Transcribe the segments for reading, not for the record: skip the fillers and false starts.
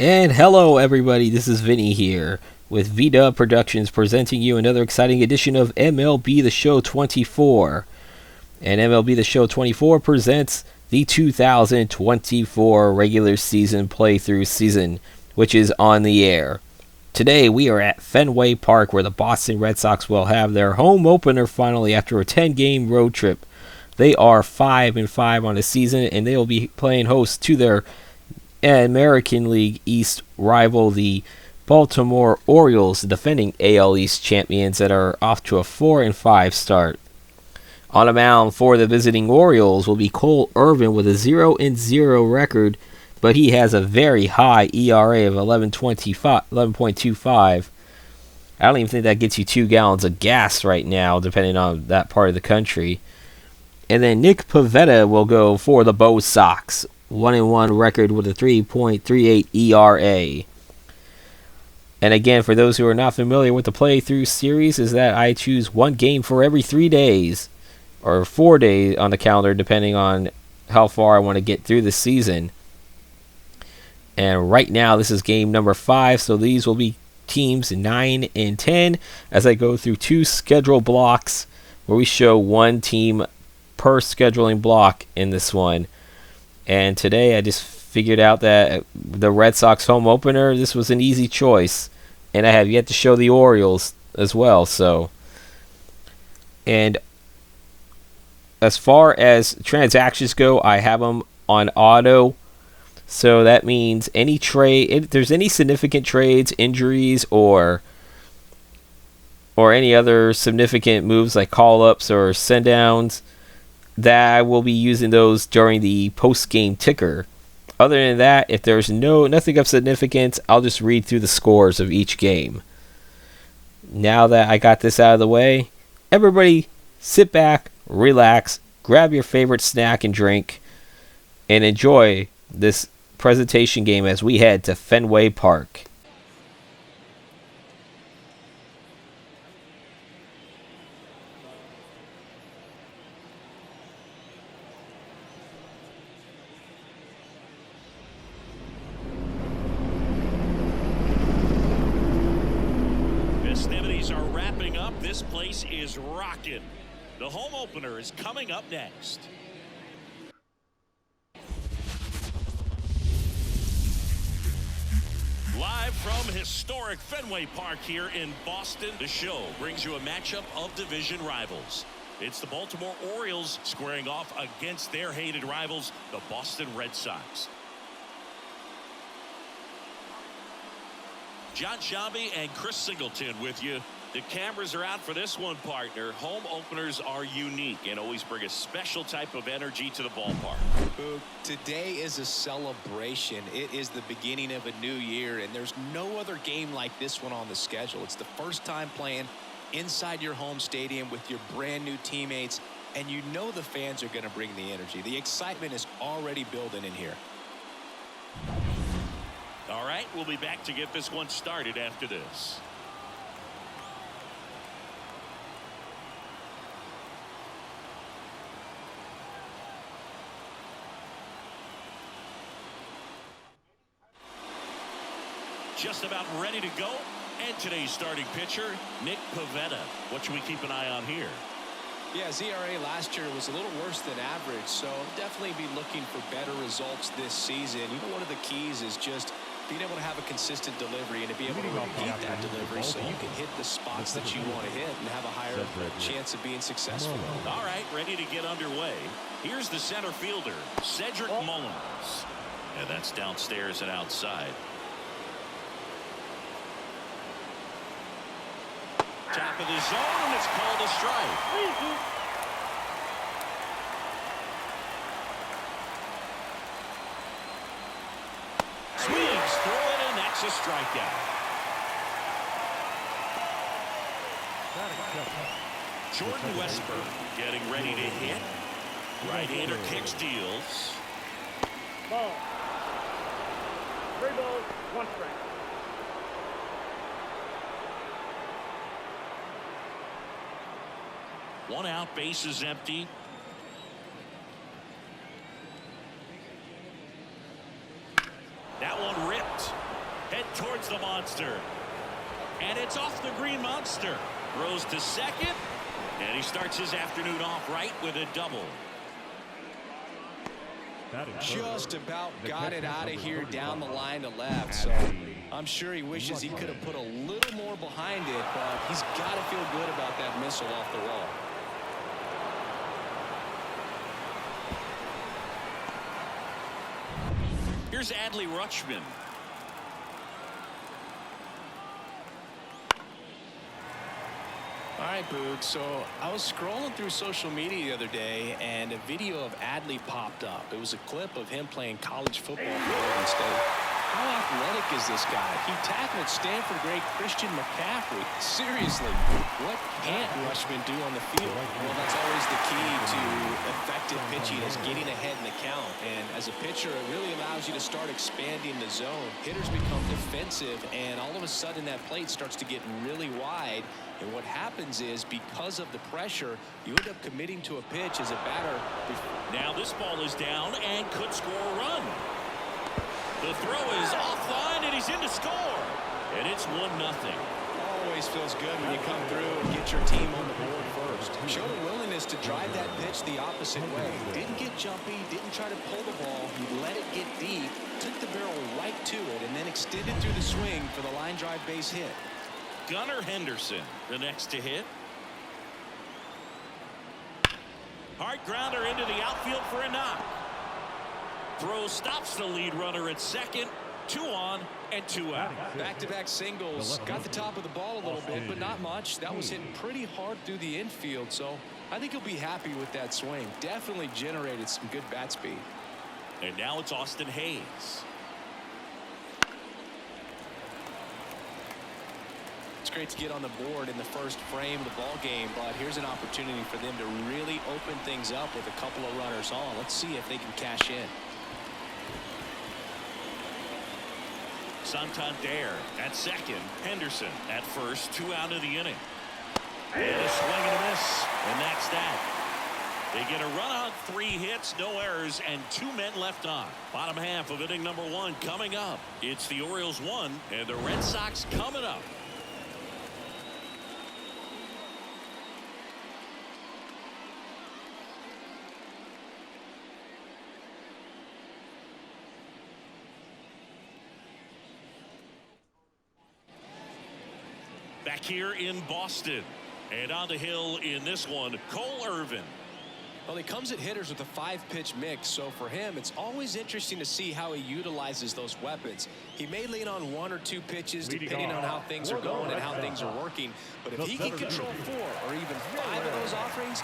And hello everybody, this is Vinny here with V-Dub Productions presenting you another exciting edition of MLB The Show 24. And MLB The Show 24 presents the 2024 regular season playthrough season, which is on the air. Today we are at Fenway Park where the Boston Red Sox will have their home opener finally after a 10-game road trip. They are 5-5 on the season and they will be playing host to their American League East rival, the Baltimore Orioles, the defending AL East champions that are off to a 4-5 start. On the mound for the visiting Orioles will be Cole Irvin with a 0-0 record, but he has a very high ERA of 11.25. I don't even think that gets you 2 gallons of gas right now, depending on that part of the country. And then Nick Pivetta will go for the BOS Sox. 1-1 record with a 3.38 ERA. And again, for those who are not familiar with the playthrough series, is that I choose one game for every 3 days, or 4 days on the calendar, depending on how far I want to get through the season. And right now, this is game number 5, so these will be teams 9 and 10 as I go through 2 schedule blocks where we show one team per scheduling block in this one. And today I just figured out that the Red Sox home opener, this was an easy choice. And I have yet to show the Orioles as well. So, and as far as transactions go, I have them on auto. So that means any trade, if there's any significant trades, injuries, or any other significant moves like call-ups or send-downs, that I will be using those during the post-game ticker. Other than that, if there's nothing of significance, I'll just read through the scores of each game. Now that I got this out of the way, everybody sit back, relax, grab your favorite snack and drink, and enjoy this presentation game as we head to Fenway Park. Festivities are wrapping up. This place is rocking. The home opener is coming up next. Live from historic Fenway Park here in Boston, the show brings you a matchup of division rivals. It's the Baltimore Orioles squaring off against their hated rivals, the Boston Red Sox. John Shabby and Chris Singleton with you. The cameras are out for this one, partner. Home openers are unique and always bring a special type of energy to the ballpark. Today is a celebration. It is the beginning of a new year, and there's no other game like this one on the schedule. It's the first time playing inside your home stadium with your brand new teammates, and you know the fans are going to bring the energy. The excitement is already building in here. All right, we'll be back to get this one started after this. Just about ready to go. And today's starting pitcher, Nick Pivetta. What should we keep an eye on here? Yeah, his ERA last year was a little worse than average, so definitely be looking for better results this season. You know, one of the keys is just being able to have a consistent delivery and to be able to repeat that delivery so you can hit the spots that you want to hit and have a higher chance of being successful. All right, ready to get underway. Here's the center fielder, Cedric Mullins. And that's downstairs and outside. Top of the zone, and it's called a strike. Swings through it, and that's a strikeout. Jordan Westburg getting ready to hit. Right-hander kicks, deals. Ball. 3 balls, 1 strike. One out, base is empty. That one ripped. towards the monster. And it's off the green monster. Throws to second. And he starts his afternoon off right with a double. Just about got it out of here down the line to left. So I'm sure he wishes he could have put a little more behind it, but he's got to feel good about that missile off the wall. Here's Adley Rutschman. All right, Boog. So I was scrolling through social media the other day, and a video of Adley popped up. It was a clip of him playing college football for Oregon State. How athletic is this guy? He tackled Stanford great Christian McCaffrey. Seriously, what can't Rutschman do on the field? Well, that's always the key to effective pitching, is getting ahead in the count. And as a pitcher, it really allows you to start expanding the zone. Hitters become defensive, and all of a sudden that plate starts to get really wide. And what happens is, because of the pressure, you end up committing to a pitch as a batter. Now this ball is down and could score a run. The throw is offline, and he's in to score. And it's 1-0. Always feels good when you come through and get your team on the board first. Showed a willingness to drive that pitch the opposite way. Didn't get jumpy, didn't try to pull the ball. He let it get deep, took the barrel right to it, and then extended through the swing for the line drive base hit. Gunnar Henderson, the next to hit. Hard grounder into the outfield for a knock. Throw stops the lead runner at second. 2 on and 2 out. Back-to-back singles. Got the top of the ball a little bit, but not much. That was hitting pretty hard through the infield, so I think he'll be happy with that swing. Definitely generated some good bat speed. And now it's Austin Hayes. It's great to get on the board in the first frame of the ball game, but here's an opportunity for them to really open things up with a couple of runners on. Let's see if they can cash in. Santander at second. Henderson at first. 2 out of the inning. And a swing and a miss. And that's that. They get a run on 3 hits, no errors, and 2 men left on. Bottom half of inning number 1 coming up. It's the Orioles 1 and the Red Sox coming up. Back here in Boston, and on the hill in this one, Cole Irvin. Well, he comes at hitters with a 5-pitch mix, so for him, it's always interesting to see how he utilizes those weapons. He may lean on 1 or 2 pitches depending on how things are going and how things are working, but if he can control 4 or even 5 of those offerings,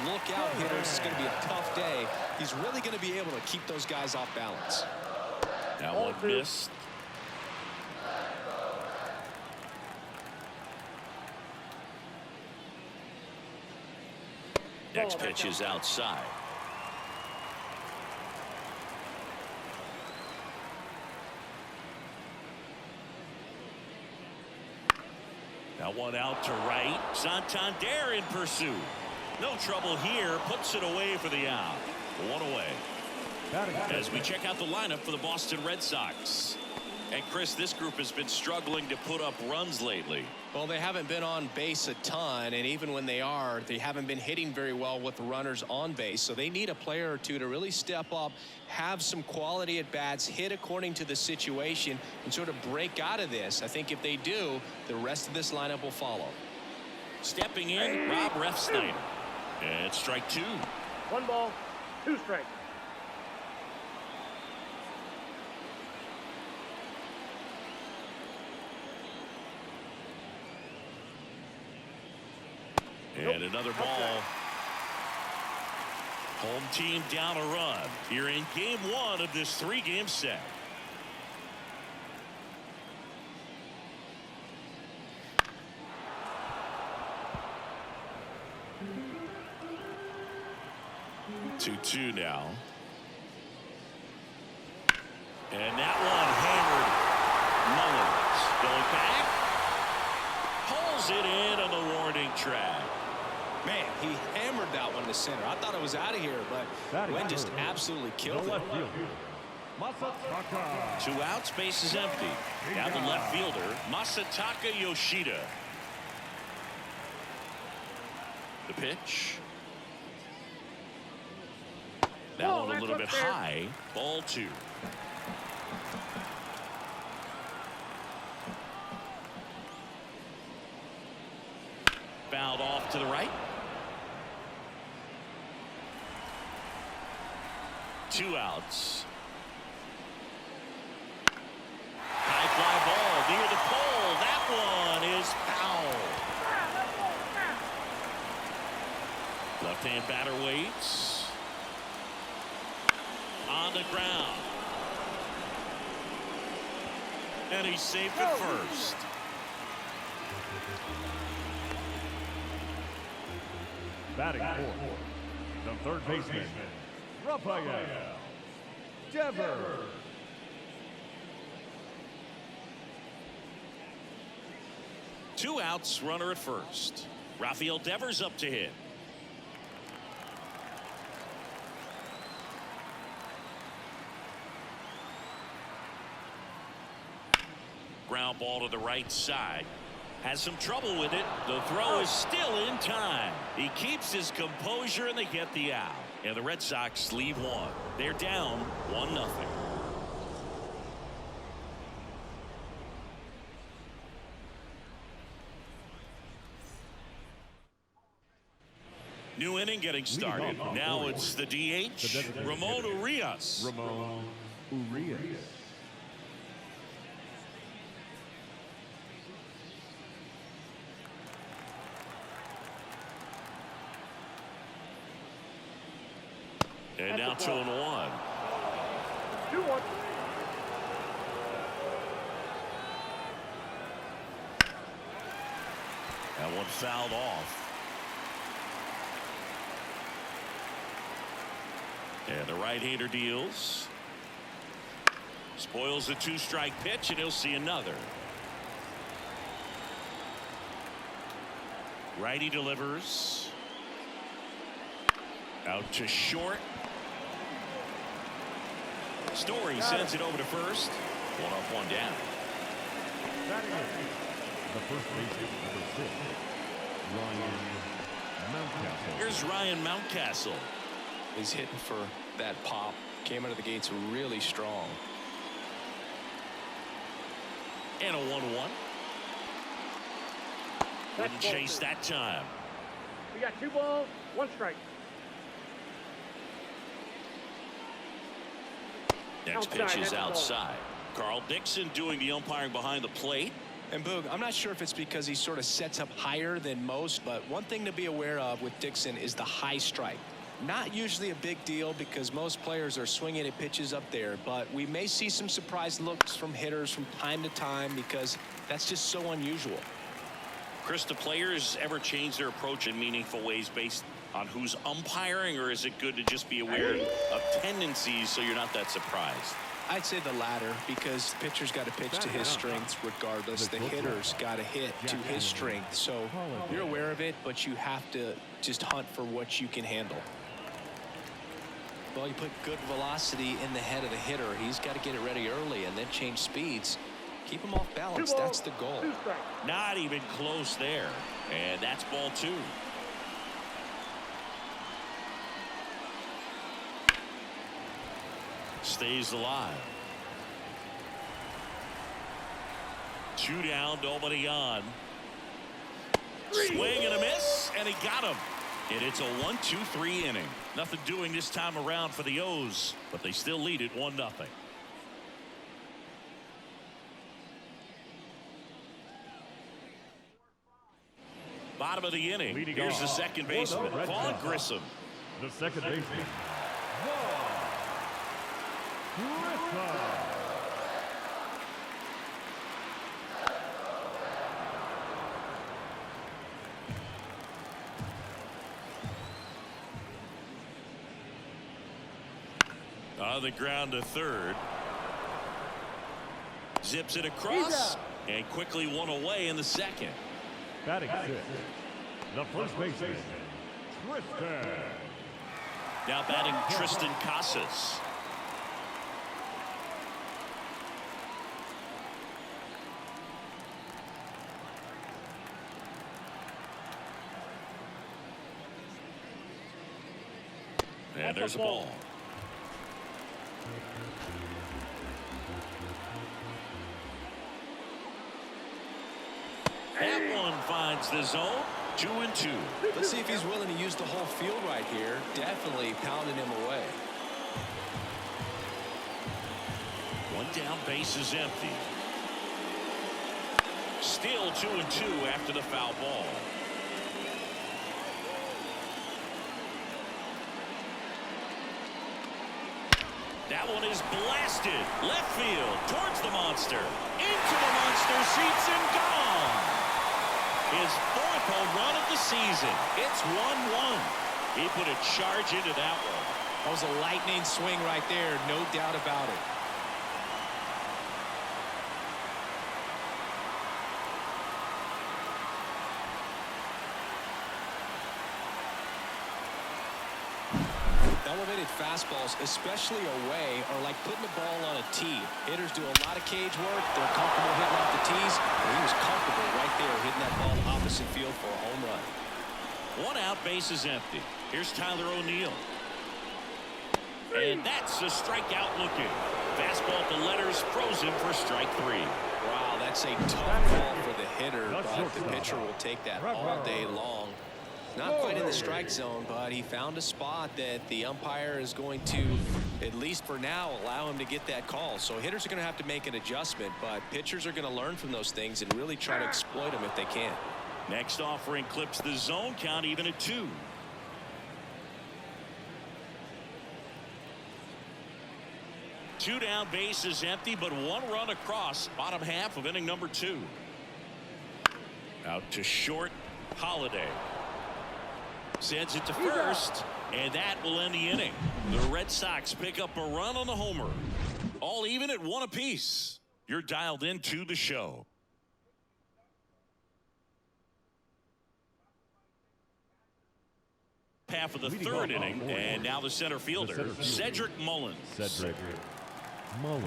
look out, hitters. It's going to be a tough day. He's really going to be able to keep those guys off balance. That one missed. Next pitch is outside. Now one out to right. Santander in pursuit. No trouble here. Puts it away for the out. 1 away. As we check out the lineup for the Boston Red Sox. And Chris, this group has been struggling to put up runs lately. Well, they haven't been on base a ton, and even when they are, they haven't been hitting very well with runners on base. So they need a player or two to really step up, have some quality at bats, hit according to the situation, and sort of break out of this. I think if they do, the rest of this lineup will follow. Stepping in, Rob Refsnyder. And strike 2. 1 ball, 2 strikes. And another ball. Home team down a run here in game 1 of this 3-game set. Two now. And that one hammered. Mullins going back. Pulls it in on the warning track. Man, he hammered that one to center. I thought it was out of here, but Wynn just absolutely killed it. Two outs, base is empty. Now the left fielder, Masataka Yoshida. The pitch. That one a little bit high. Ball 2. Fouled off to the right. 2 outs. High fly ball near the pole. That one is foul. Left-hand batter waits. On the ground. And he saved it first. Batting fourth, the third baseman, Rafael Devers. Two outs, runner at first. Rafael Devers up to hit. Ground ball to the right side. Has some trouble with it. The throw is still in time. He keeps his composure and they get the out. And the Red Sox leave one. They're down 1-0. New inning getting started. Now it's the DH, Ramon Urias. And now 2-1. 2-1. That one fouled off. And the right-hander deals. Spoils the 2-strike pitch, and he'll see another. Righty delivers. Out to short. Story sends it over to first. 1 up, 1 down. The first baseman, number 6, Ryan Mountcastle. Here's Ryan Mountcastle. He's hitting for that pop. Came out of the gates really strong. And a 1-1. Wouldn't chase that time. We got 2 balls, 1 strike. Next pitch is outside. Carl Dixon doing the umpiring behind the plate. And Boog, I'm not sure if it's because he sort of sets up higher than most, but one thing to be aware of with Dixon is the high strike. Not usually a big deal because most players are swinging at pitches up there, but we may see some surprise looks from hitters from time to time because that's just so unusual. Chris, do players ever change their approach in meaningful ways based on who's umpiring, or is it good to just be aware of tendencies so you're not that surprised? I'd say the latter, because the pitcher's got to pitch to his strengths regardless. The hitter's got to hit to his strength. So you're aware of it, but you have to just hunt for what you can handle. Well, you put good velocity in the head of the hitter. He's got to get it ready early and then change speeds. Keep him off balance. That's the goal. Not even close there. And that's ball 2. Stays alive. 2 down, nobody on. Swing and a miss, and he got him. And it's a 1-2-3 inning. Nothing doing this time around for the O's, but they still lead it 1-0. Bottom of the inning. Here's the second baseman, Vaughn Grissom. The second baseman, On the ground to third. Zips it across and quickly one away in the second. batting 6, the first baseman, Tristan. Now batting Tristan Casas. And there's a ball. That one finds the zone. 2-2. Let's see if he's willing to use the whole field right here. Definitely pounding him away. One down, base is empty. Still 2-2 after the foul ball. That one is blasted. Left field towards the monster. Into the monster seats and gone. His 4th home run of the season. It's 1-1. He put a charge into that one. That was a lightning swing right there. No doubt about it. Elevated fastballs, especially away, are like putting the ball on a tee. Hitters do a lot of cage work. They're comfortable hitting off the tees. But he was comfortable right there hitting that ball opposite field for a home run. 1 out, base is empty. Here's Tyler O'Neill. And that's a strikeout looking. Fastball at the letters, frozen for strike 3. Wow, that's a tough ball for the hitter, but the pitcher will take that all day long. Not quite in the strike zone, but he found a spot that the umpire is going to, at least for now, allow him to get that call. So hitters are going to have to make an adjustment, but pitchers are going to learn from those things and really try to exploit them if they can. Next offering clips the zone, count even at 2. Two down, base is empty, but 1 run across. Bottom half of inning number 2. Out to short, Holiday. Sends it to first, and that will end the inning. The Red Sox pick up a run on the homer. All even at 1 apiece. You're dialed into the show. Half of the 3rd inning, and now the center fielder, Cedric Mullins. Cedric Mullins.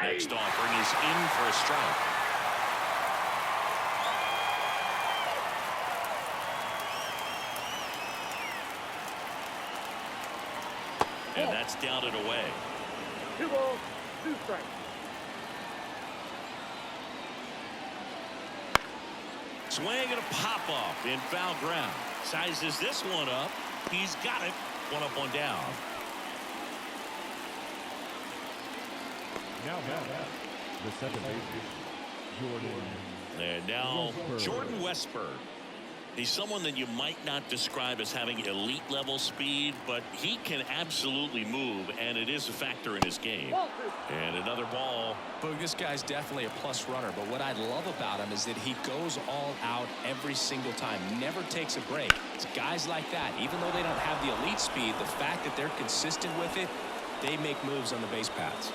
Next offering is in for a strike. And that's down and away. 2 balls, 2 strikes. Swing and a pop-off in foul ground. Sizes this one up. He's got it. 1 up, 1 down. Now the 7th baseman, Jordan. And now Jordan Westburg. He's someone that you might not describe as having elite level speed, but he can absolutely move, and it is a factor in his game. And another ball. But this guy's definitely a plus runner, but what I love about him is that he goes all out every single time, never takes a break. It's guys like that, even though they don't have the elite speed, the fact that they're consistent with it, they make moves on the base paths.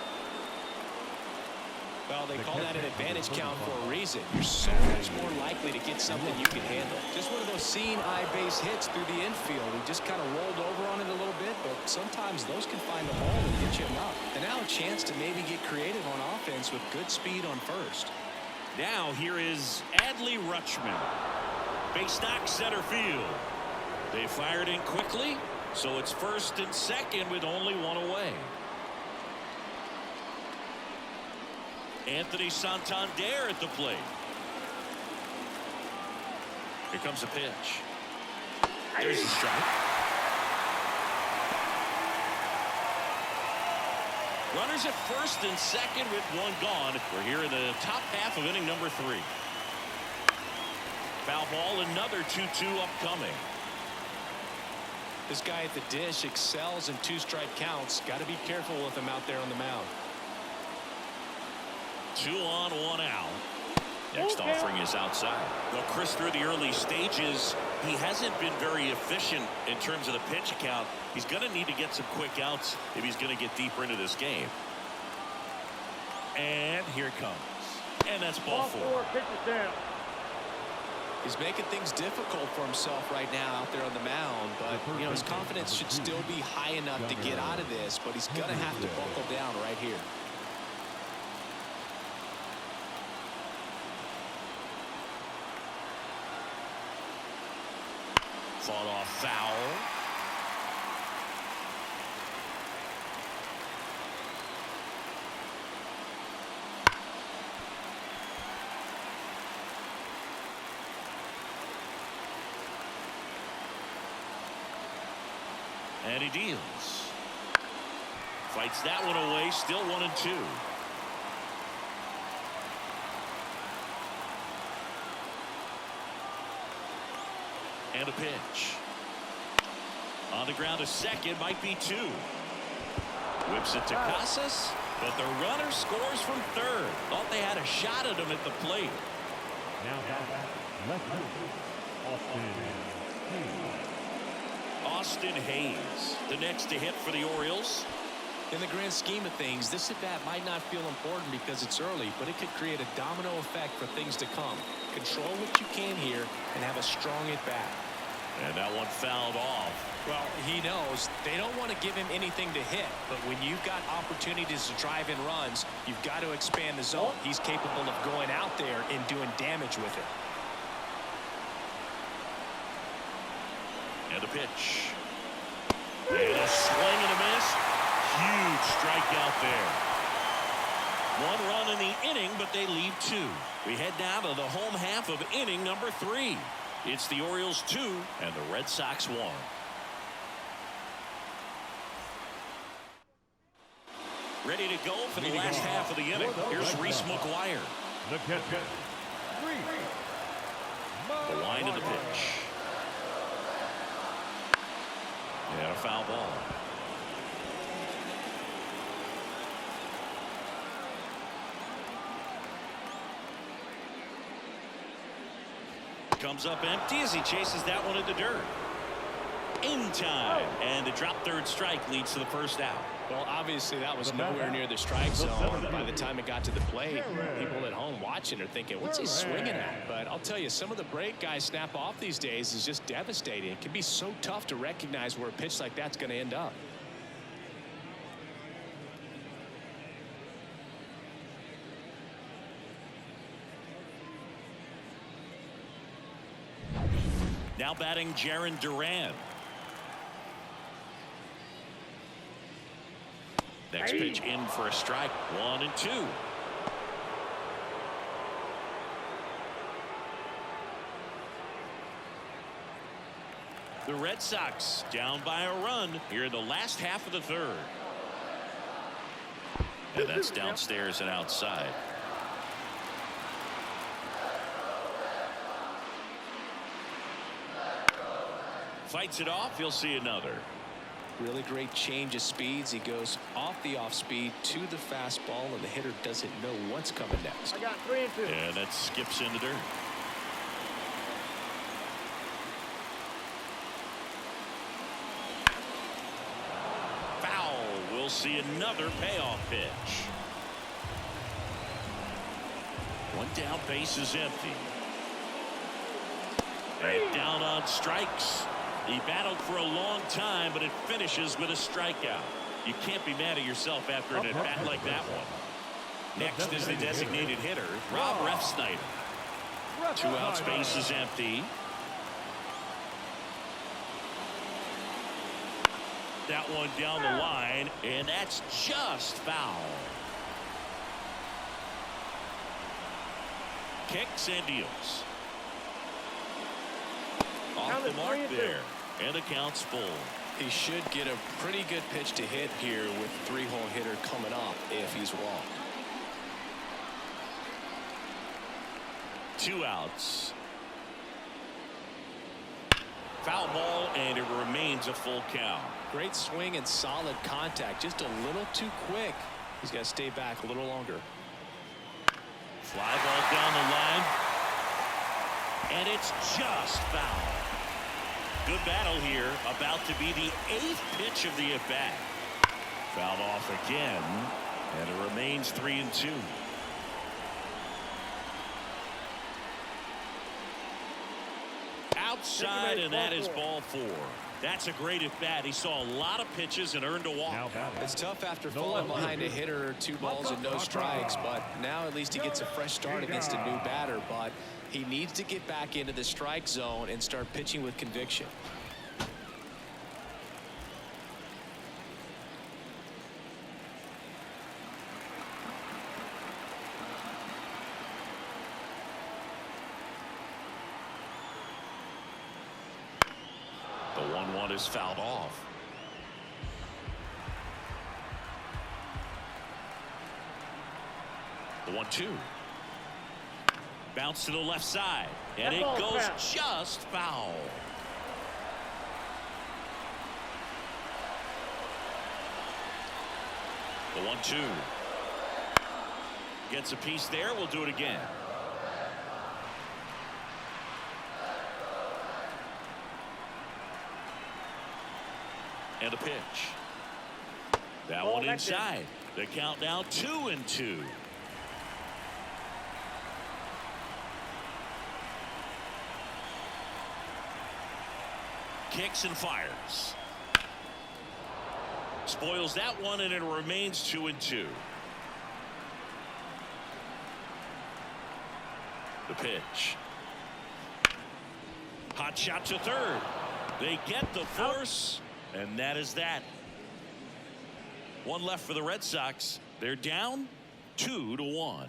Well, they call that an advantage count for a reason. You're so much more likely to get something you can handle. Just one of those seeing eye base hits through the infield. He just kind of rolled over on it a little bit, but sometimes those can find a hole and get you enough. And now a chance to maybe get creative on offense with good speed on first. Now here is Adley Rutschman. Base knock center field. They fired in quickly, so it's 1st and 2nd with only 1 away. Anthony Santander at the plate. Here comes a pitch. There's a strike. Runners at 1st and 2nd with 1 gone. We're here in the top half of inning number 3. Foul ball, another 2-2 upcoming. This guy at the dish excels in 2-strike counts. Got to be careful with him out there on the mound. 2 on, 1 out. Next offering is outside. Well, Chris, through the early stages, he hasn't been very efficient in terms of the pitch count. He's going to need to get some quick outs if he's going to get deeper into this game. And here it comes. And that's ball 4. Pitches down. He's making things difficult for himself right now out there on the mound, but you know his confidence should still be high enough to get out of this, but he's going to have to buckle down right here. Fought off foul. And he deals. Fights that one away. Still 1-2. And a pitch. On the ground to second. Might be 2. Whips it to Casas. But the runner scores from third. Thought they had a shot at him at the plate. Now back. Left field. Austin Hayes, the next to hit for the Orioles. In the grand scheme of things, this at-bat might not feel important because it's early, but it could create a domino effect for things to come. Control what you can here and have a strong at-bat. And that one fouled off. Well, he knows they don't want to give him anything to hit, but when you've got opportunities to drive in runs, you've got to expand the zone. He's capable of going out there and doing damage with it. And a pitch. And a swing and a miss. Huge strikeout there. 1 run in the inning, but they leave 2. We head now to the home half of inning number 3. It's the Orioles 2 and the Red Sox 1. Ready to go for the last half of the inning. Here's Reese McGuire. The catcher. The line of the pitch. And a foul ball. Comes up empty as he chases that one in the dirt. In time. And the drop third strike leads to the first out. Well, obviously that was nowhere near the strike zone. By the time it got to the plate, people at home watching are thinking, what's he swinging at? But I'll tell you, some of the break guys snap off these days is just devastating. It can be so tough to recognize where a pitch like that's going to end up. Now batting Jarren Duran. Next pitch in for a strike. 1-2. The Red Sox down by a run here in the last half of the third. And that's downstairs and outside. Fights it off. You'll see another. Really great change of speeds. He goes off the off speed to the fastball, and the hitter doesn't know what's coming next. I got 3-2. And that skips in the dirt. Foul. We'll see another payoff pitch. One down, base is empty. And down on strikes. He battled for a long time, but it finishes with a strikeout. You can't be mad at yourself after an at-bat like that one. Next is the designated hitter, Rob Refsnyder. 2 outs, base is empty. That one down the line, and that's just foul. Kicks and deals. Off the mark there, and the count's full. He should get a pretty good pitch to hit here with 3-hole hitter coming up if he's walked. 2 outs. Foul ball, and it remains a full count. Great swing and solid contact. Just a little too quick. He's got to stay back a little longer. Fly ball down the line. And it's just foul. Good battle here. About to be the 8th pitch of the at-bat. Fouled off again. And it remains 3-2. Outside, and that is ball 4. That's a great at bat. He saw a lot of pitches and earned a walk. It's tough after falling behind a hitter or 2 balls and no strikes, but now at least he gets a fresh start against a new batter. But he needs to get back into the strike zone and start pitching with conviction. The 1-1 is fouled off. The 1-2. Bounce to the left side, and it goes just foul. The 1-2. Gets a piece there. We'll do it again. And a pitch. That one inside. The count now 2-2. Kicks and fires. Spoils that one, and it remains 2-2. The pitch. Hot shot to third. They get the force. And that is that. One left for the Red Sox. They're down 2-1.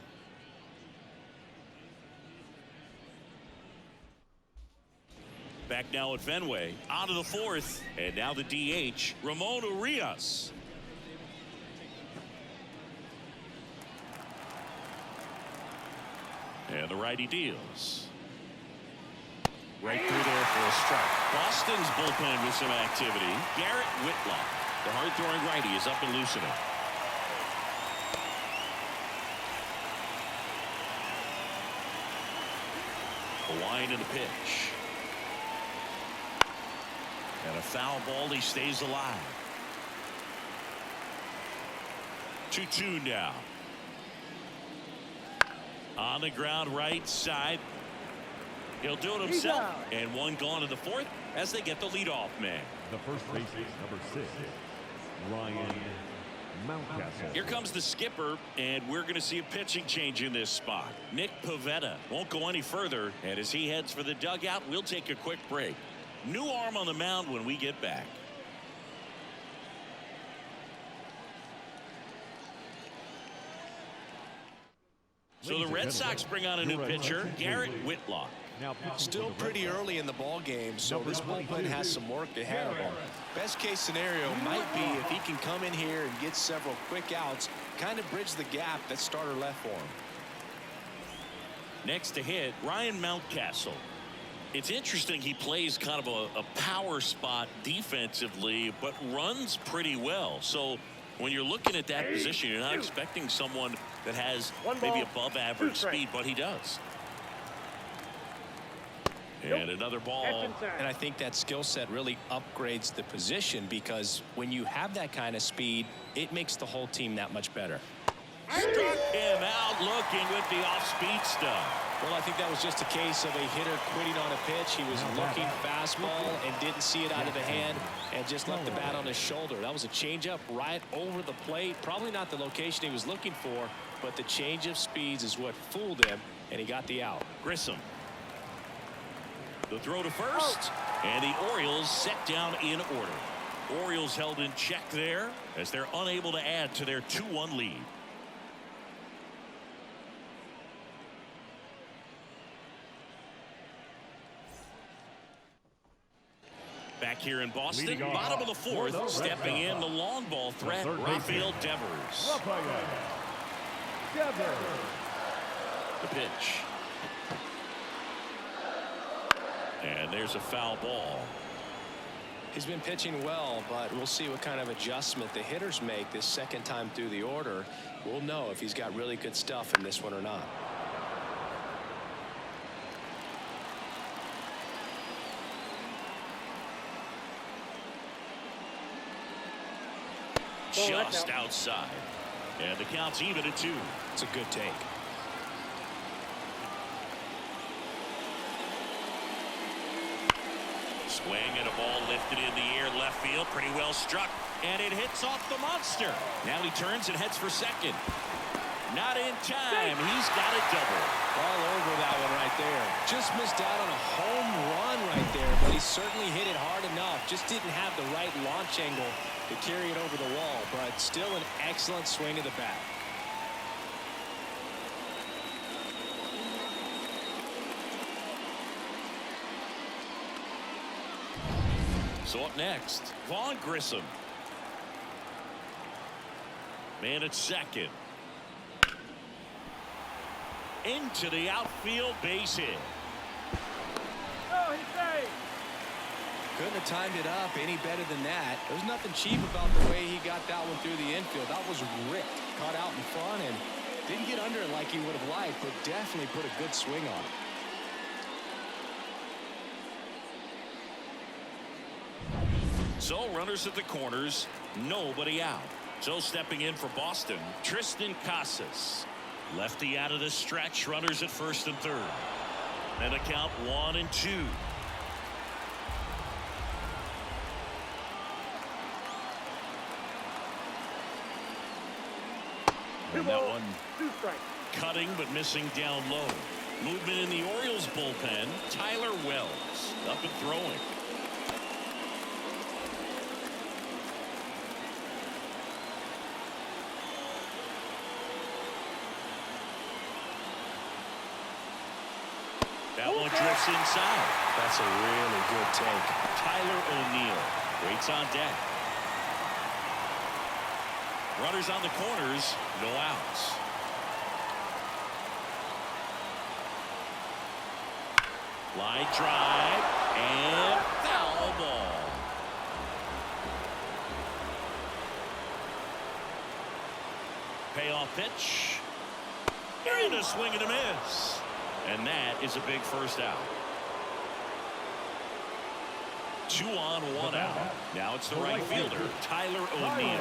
Back now at Fenway. Out of the fourth. And now the DH, Ramon Urias. And the righty deals. Right through there for a strike. Boston's bullpen with some activity. Garrett Whitlock, the hard-throwing righty, is up and loosening. A line and a pitch. And a foul ball. He stays alive. 2-2 now. On the ground right side. He'll do it himself. And one gone in the fourth as they get the leadoff man. The first baseman, number 6, Ryan Mountcastle. Here comes the skipper, and we're going to see a pitching change in this spot. Nick Pivetta won't go any further, and as he heads for the dugout, we'll take a quick break. New arm on the mound when we get back. So the Red Sox bring on a new pitcher, Garrett Whitlock. Still pretty early in the ball game, so this bullpen has some work ahead of him. Best case scenario might be if he can come in here and get several quick outs, kind of bridge the gap that starter left for him. Next to hit, Ryan Mountcastle. It's interesting, he plays kind of a power spot defensively, but runs pretty well. So when you're looking at that position, you're not expecting someone that has maybe above average speed, but he does. And another ball. And I think that skill set really upgrades the position, because when you have that kind of speed, it makes the whole team that much better. Struck him out looking with the off-speed stuff. Well, I think that was just a case of a hitter quitting on a pitch. He was looking fastball and didn't see it out of the hand and just left the bat on his shoulder. That was a changeup right over the plate. Probably not the location he was looking for, but the change of speeds is what fooled him, and he got the out. Grissom. The throw to first, and the Orioles set down in order. Orioles held in check there as they're unable to add to their 2-1 lead. Back here in Boston, bottom of the fourth, stepping in the long ball threat, Rafael Devers. The pitch. And there's a foul ball. He's been pitching well, but we'll see what kind of adjustment the hitters make this second time through the order. We'll know if he's got really good stuff in this one or not. Just outside. And the count's even at 2. It's a good take. Swing and a ball lifted in the air, left field, pretty well struck, and it hits off the monster. Now he turns and heads for second. Not in time. He's got a double. All over that one right there. Just missed out on a home run right there, but he certainly hit it hard enough. Just didn't have the right launch angle to carry it over the wall, but still an excellent swing of the bat. So up next, Vaughn Grissom. Man at second. Into the outfield, base hit. Oh, he's safe. Couldn't have timed it up any better than that. There's nothing cheap about the way he got that one through the infield. That was ripped. Caught out in front and didn't get under it like he would have liked, but definitely put a good swing on it. So runners at the corners, nobody out. So stepping in for Boston, Tristan Casas. Lefty out of the stretch, runners at first and third. And a count 1-2. And that one 2 strikes. cutting but missing down low. Movement in the Orioles bullpen, Tyler Wells up and throwing. That one drifts inside. That's a really good take. Tyler O'Neill waits on deck. Runners on the corners, no outs. Line drive and foul ball. Payoff pitch. And a swing and a miss. And that is a big first out. 2 on, 1 out. Now it's the right fielder, Tyler O'Neill.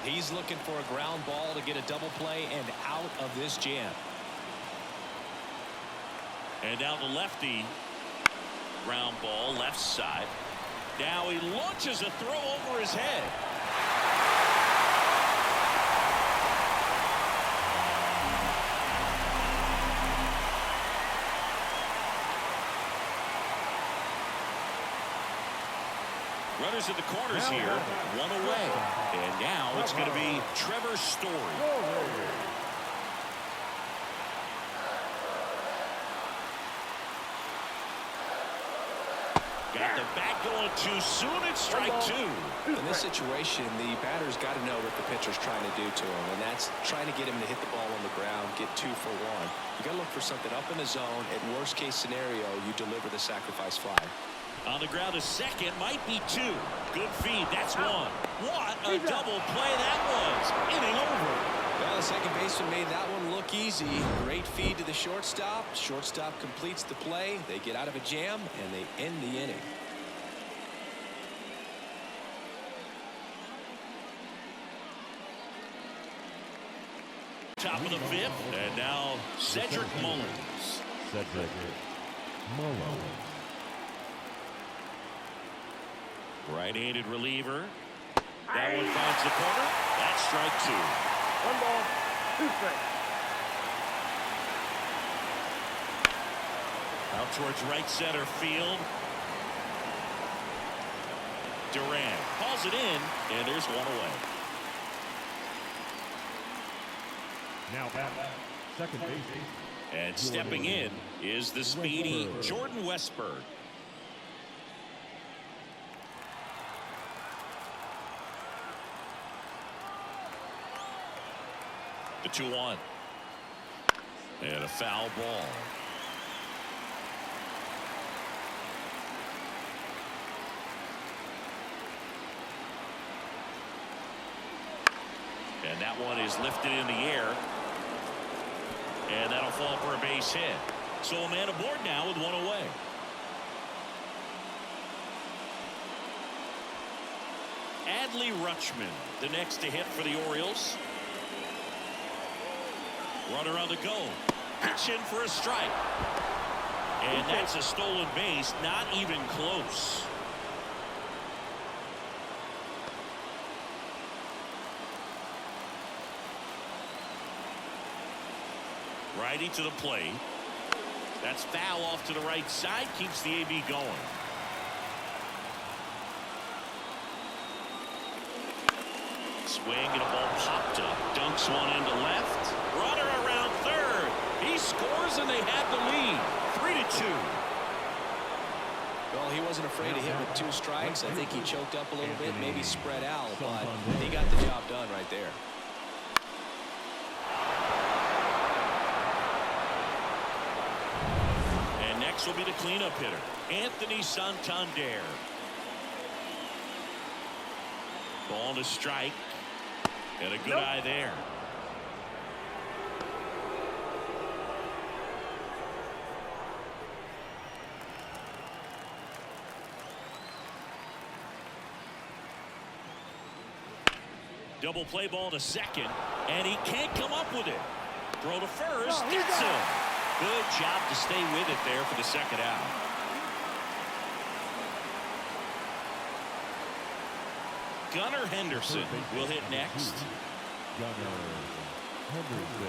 He's looking for a ground ball to get a double play and out of this jam. And now the lefty. Ground ball left side. Now he launches a throw over his head. Runners at the corners here, 1 away. And now it's going to be Trevor Story. Got the bat going too soon. It's strike 2. In this situation, the batter's got to know what the pitcher's trying to do to him, and that's trying to get him to hit the ball on the ground, get 2 for 1. You got to look for something up in the zone. At worst case scenario, you deliver the sacrifice fly. On the ground, a second, might be 2. Good feed, that's 1. What a double play that was. Inning over. Well, the second baseman made that one look easy. Great feed to the shortstop. Shortstop completes the play. They get out of a jam, and they end the inning. Top of the 5th, and now Cedric Mullins. Cedric Mullins. Right-handed reliever. That one finds the corner. That's strike 2. 1 ball, 2 strikes. Out towards right center field. Durant calls it in, and there's 1 away. Now back, second base. And stepping in is the speedy Jordan Westburg. The 2-1. And a foul ball. And that one is lifted in the air. And that'll fall for a base hit. So a man aboard now with one away. Adley Rutschman, the next to hit for the Orioles. Runner on the go. Pitch in for a strike. And that's a stolen base, not even close. Righty to the plate. That's foul off to the right side, keeps the AB going. Swing and a ball popped up. Dunks one into left. Runner around third. He scores and they have the lead. 3-2. Well, he wasn't afraid to hit with 2 strikes. I think he choked up a little bit, maybe spread out, but he got the job done right there. And next will be the cleanup hitter, Anthony Santander. Ball to strike. And a good eye there. Double play ball to second, and he can't come up with it. Throw to first, gets him. Good job to stay with it there for the second out. Gunnar Henderson will hit next. Gunnar Henderson.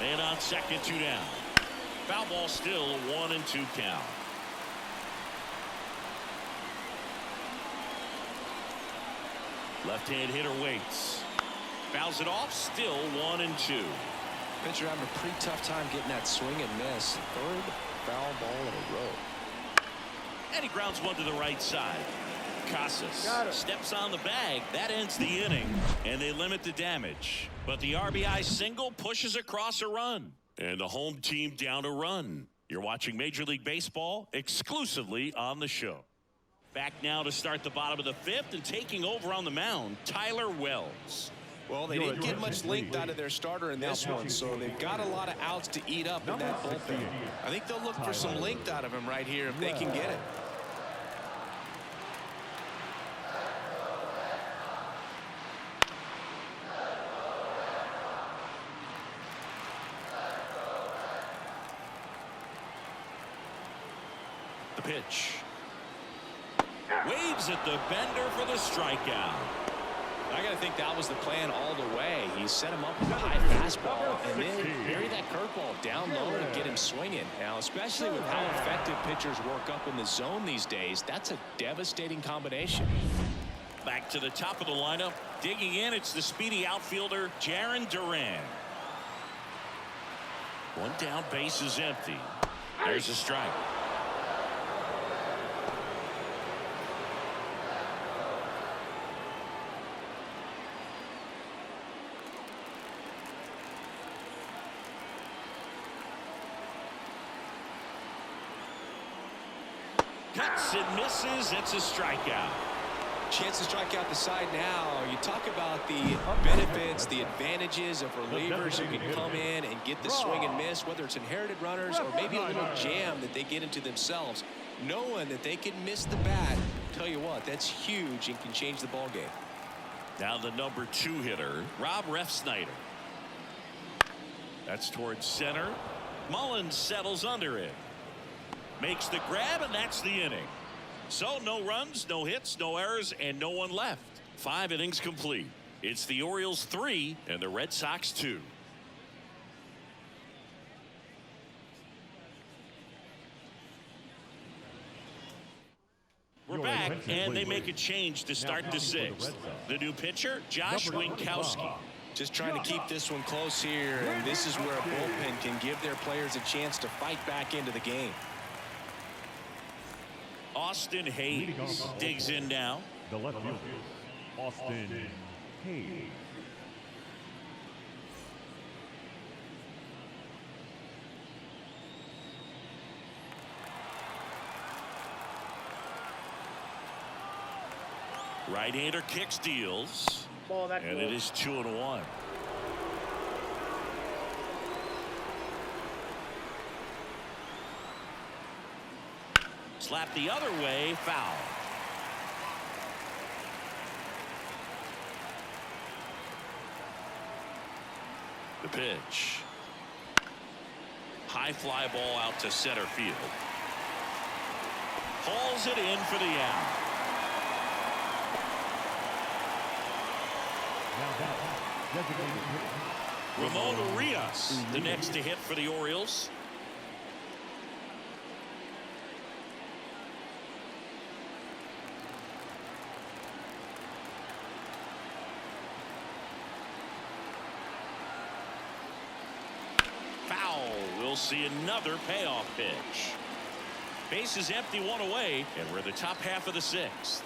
Man on second, 2 down. Foul ball still, 1-2 count. Left-hand hitter waits. Fouls it off, still 1-2. Pitcher having a pretty tough time getting that swing and miss. 3rd foul ball in a row. And he grounds one to the right side. Casas steps on the bag. That ends the inning, and they limit the damage. But the RBI single pushes across a run, and the home team down a run. You're watching Major League Baseball exclusively on the show. Back now to start the bottom of the 5th, and taking over on the mound, Tyler Wells. Well, they didn't get much length out of their starter in this one, so they've got a lot of outs to eat up in that bullpen. I think they'll look for some length out of him right here if they can get it. The pitch. Waves at the bender for the strikeout. I got to think that was the plan all the way. He set him up with a high fastball and then bury that curveball down low to get him swinging. Now, especially with how effective pitchers work up in the zone these days, that's a devastating combination. Back to the top of the lineup. Digging in, it's the speedy outfielder, Jarren Duran. One down, base is empty. There's a strike. Cuts and misses. It's a strikeout. Chance to strike out the side now. You talk about the benefits, the advantages of relievers who can come in and get the swing and miss, whether it's inherited runners or maybe a little jam that they get into themselves. Knowing that they can miss the bat, tell you what, that's huge and can change the ball game. Now the number 2 hitter, Rob Refsnyder. That's towards center. Mullins settles under it. Makes the grab, and that's the inning. So no runs, no hits, no errors, and no one left. 5 innings complete. It's the Orioles 3 and the Red Sox 2. We're back, and they make a change to start the 6th. The new pitcher, Josh Winkowski. Just trying to keep this one close here, and this is where a bullpen can give their players a chance to fight back into the game. Austin Hayes digs in now. The left fielder, Austin Hayes. Right-hander kicks, deals. Ball that And goal. it is 2-1. Slap the other way, foul. The pitch. High fly ball out to center field. Hauls it in for the out. Ramon Urias, the next to hit for the Orioles. Foul. We'll see another payoff pitch. Base is empty, one away, and we're in the top half of the sixth.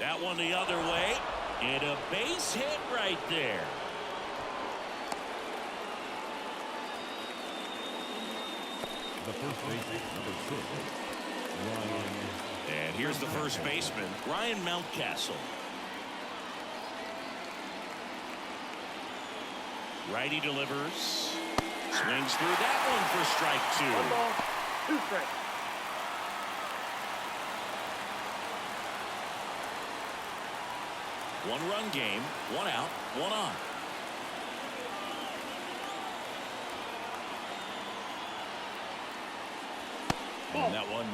That one the other way, and a base hit right there. The first baseman, number 6, Ryan. And here's the first baseman, Ryan Mountcastle. Righty delivers. Swings through that one for strike 2. 1 ball, 2 strikes. One-run game, 1 out, 1 on. And that one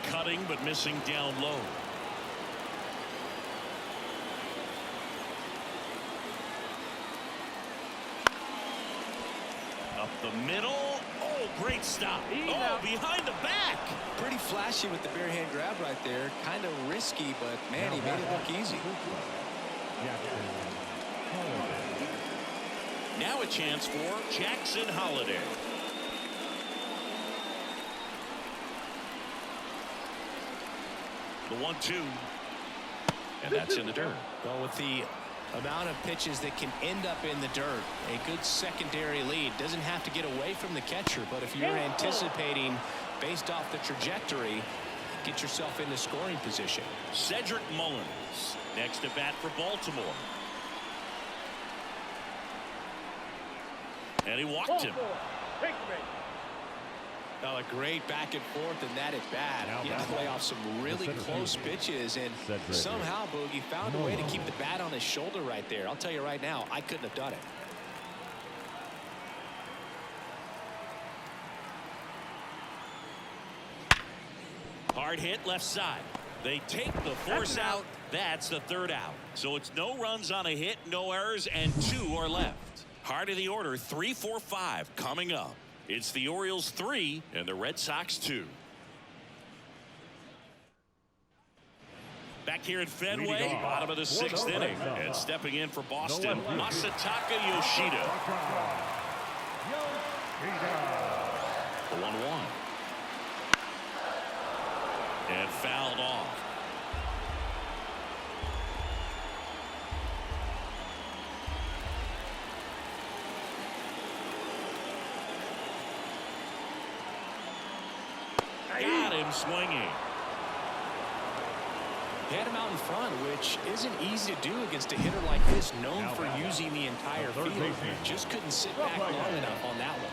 cutting but missing down low. Up the middle. Oh, great stop. Oh, behind the back. Pretty flashy with the bare hand grab right there. Kind of risky, but man, he made it look easy. Now a chance for Jackson Holiday. The 1-2. And that's in the dirt. Well, with the amount of pitches that can end up in the dirt, a good secondary lead. Doesn't have to get away from the catcher, but if you're anticipating based off the trajectory, get yourself into scoring position. Cedric Mullins next to bat for Baltimore. And he walked him. Take the base. Oh, a great back and forth, and that at bat. He had to play off some really close pitches, and somehow Boogie found a way to keep the bat on his shoulder right there. I'll tell you right now, I couldn't have done it. Hard hit left side. They take the force out. That's the 3rd out. So it's no runs on a hit, no errors, and 2 are left. Heart of the order, 3, 4, 5 coming up. It's the Orioles 3 and the Red Sox 2. Back here at Fenway, bottom of the 6th inning, and stepping in for Boston, Masataka Yoshida. The 1-1. And fouled off. Got him swinging. They had him out in front, which isn't easy to do against a hitter like this, known for using the entire field. Just couldn't sit back long enough on that one.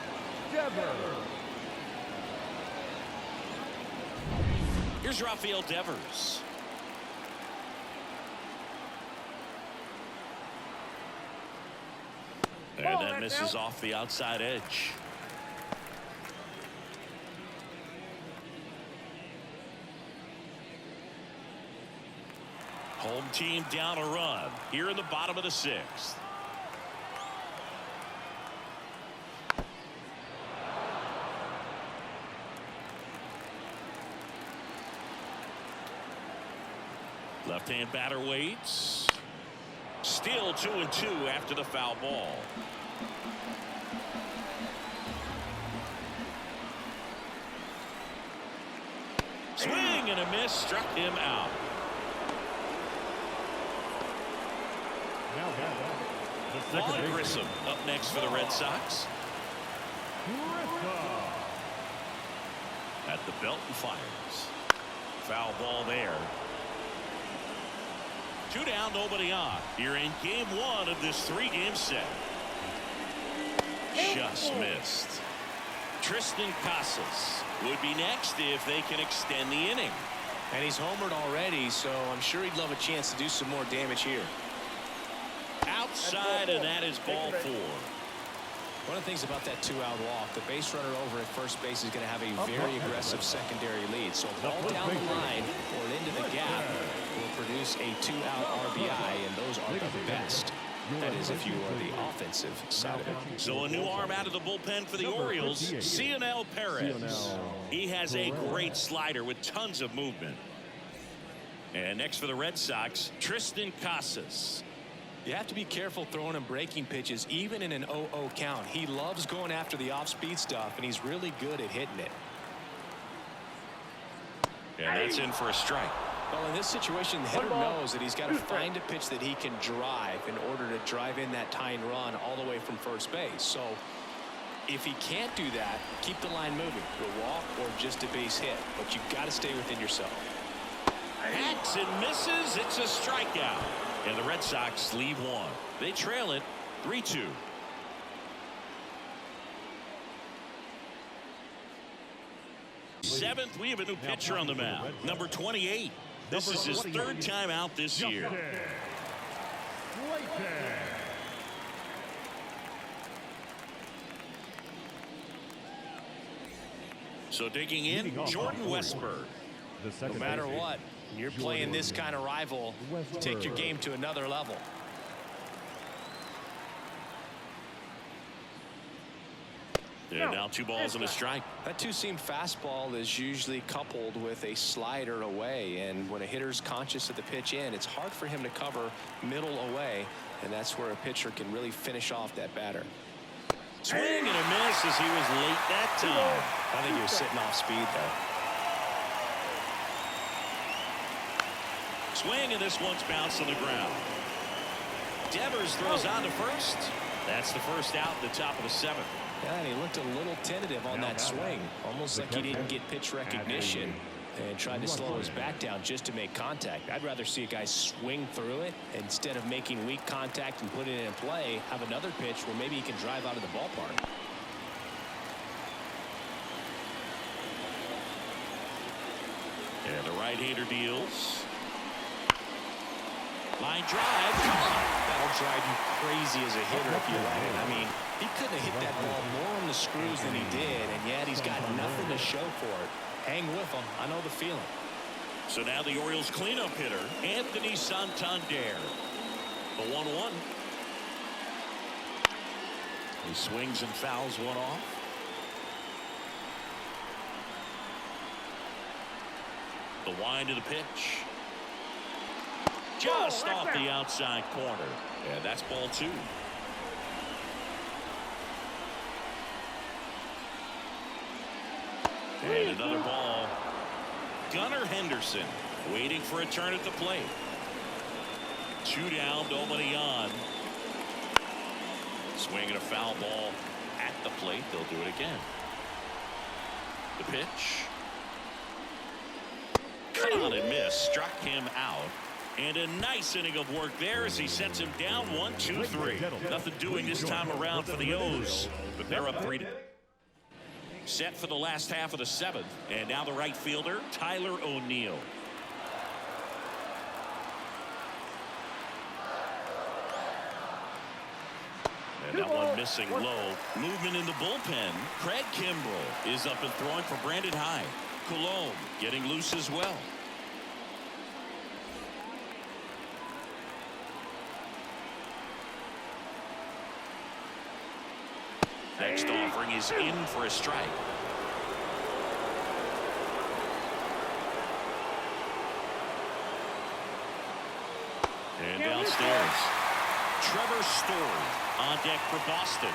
Here's Rafael Devers. And that misses off the outside edge. Home team down a run here in the bottom of the 6th. Left-hand batter waits. Still 2-2 after the foul ball. Swing and a miss, struck him out. Vaughn Grissom up next for the Red Sox. At the belt and fires. Foul ball there. 2 down, nobody on. You're in game 1 of this 3-game set. Just missed. Tristan Casas would be next if they can extend the inning. And he's homered already, so I'm sure he'd love a chance to do some more damage here. Outside, and that is ball 4. One of the things about that 2-out walk, the base runner over at first base is going to have a very aggressive secondary lead. So a ball down the line or into the gap will produce a 2-out RBI, and those are the best. That is if you are the offensive side of it. So a new arm out of the bullpen for the Orioles, Cionel Perez. He has a great slider with tons of movement. And next for the Red Sox, Tristan Casas. You have to be careful throwing him breaking pitches, even in an 0-0 count. He loves going after the off-speed stuff, and he's really good at hitting it. And that's in for a strike. Well, in this situation, the hitter knows that he's got to find a pitch that he can drive in order to drive in that tying run all the way from first base. So if he can't do that, keep the line moving. A walk or just a base hit, but you've got to stay within yourself. Hacks and misses. It's a strikeout. And the Red Sox leave 1. They trail it 3-2. Seventh, we have a new pitcher on the mound, number 28. This is his 3rd time out this year. So digging in, Jordan Westburg. No matter what, you're playing this kind of rival, take your game to another level. And now 2 balls and a strike. That 2-seam fastball is usually coupled with a slider away, and when a hitter's conscious of the pitch in, it's hard for him to cover middle away, and that's where a pitcher can really finish off that batter. Swing and a miss as he was late that time. I think he was sitting off speed though. Swing, and this one's bounced on the ground. Devers throws on to first. That's the first out in the top of the 7th. Yeah, and he looked a little tentative on that swing, almost like he didn't get pitch recognition and tried to slow his bat down just to make contact. I'd rather see a guy swing through it instead of making weak contact and putting it in play, have another pitch where maybe he can drive out of the ballpark. And the right-hander deals. Line drive. That'll drive you crazy as a hitter if you let it. I mean, he couldn't have hit that ball more on the screws than he did, and yet he's got nothing to show for it. Hang with him. I know the feeling. So now the Orioles cleanup hitter, Anthony Santander. The 1-1. He swings and fouls one off. The wind of the pitch. Just off the outside corner. And that's ball 2. And another ball. Gunnar Henderson waiting for a turn at the plate. 2 down, nobody on. Swinging a foul ball at the plate. They'll do it again. The pitch. Cut on and miss. Struck him out. And a nice inning of work there as he sets him down 1-2-3. Nothing doing this time around for the O's, but they're up 3. Set for the last half of the 7th, and now the right fielder, Tyler O'Neill. And that one missing low. Movement in the bullpen. Craig Kimbrell is up and throwing for Brandon Hyde. Cologne getting loose as well. Next offering is in for a strike. And downstairs, Trevor Story on deck for Boston.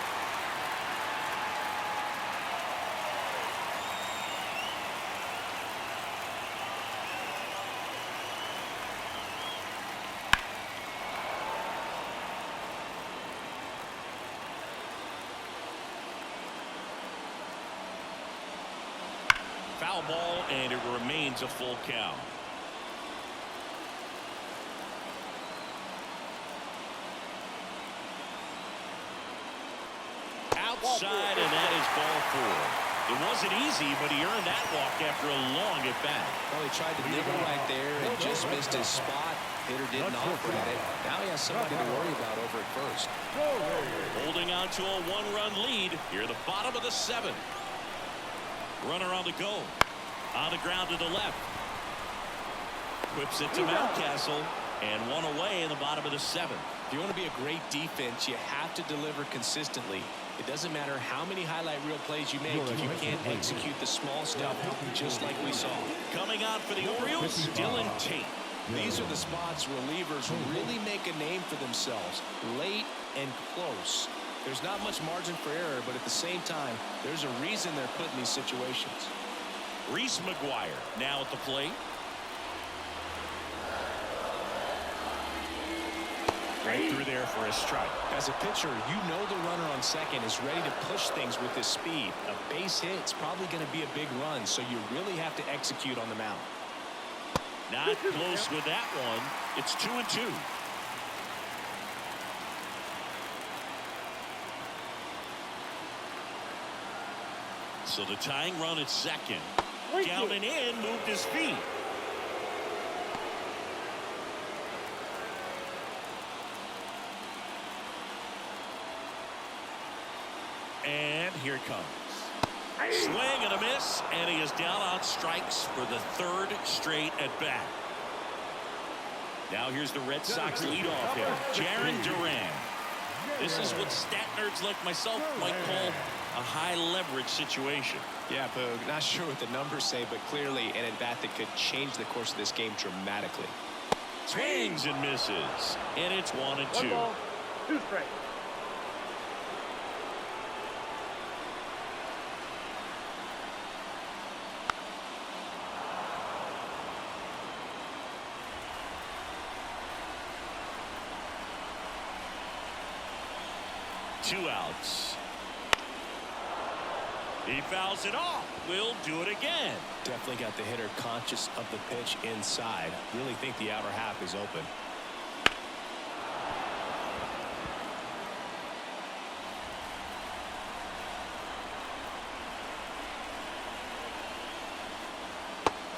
Foul ball, and it remains a full count. Outside, and that is ball 4. It wasn't easy, but he earned that walk after a long at bat. Well, he tried to nibble right there and just missed his spot. Hitter didn't offer at it. Now he has somebody to worry about over at first. Holding on to a 1-run lead here at the bottom of the 7th. Runner on the go. On the ground to the left. Whips it to Mountcastle, and one away in the bottom of the 7th. If you want to be a great defense, you have to deliver consistently. It doesn't matter how many highlight reel plays you make if you can't execute the small stuff, just like we saw. Coming on for the Orioles, Dylan Tate. These are the spots relievers really make a name for themselves, late and close. There's not much margin for error, but at the same time, there's a reason they're put in these situations. Reese McGuire now at the plate. Right through there for a strike. As a pitcher, you know the runner on second is ready to push things with his speed. A base hit's probably going to be a big run, so you really have to execute on the mound. Not close with that one. It's 2-2. So the tying run at second. Down and in, moved his feet. And here it comes. Swing and a miss, and he is down on strikes for the 3rd straight at bat. Now here's the Red Sox leadoff hitter, Jarren Duran. This is what stat nerds like myself might call a high leverage situation. Yeah, Boog, not sure what the numbers say, but clearly an at-bat that could change the course of this game dramatically. Swings and misses, and it's 1-2. 2 straight. Two outs. He fouls it off. We'll do it again. Definitely got the hitter conscious of the pitch inside. Really think the outer half is open.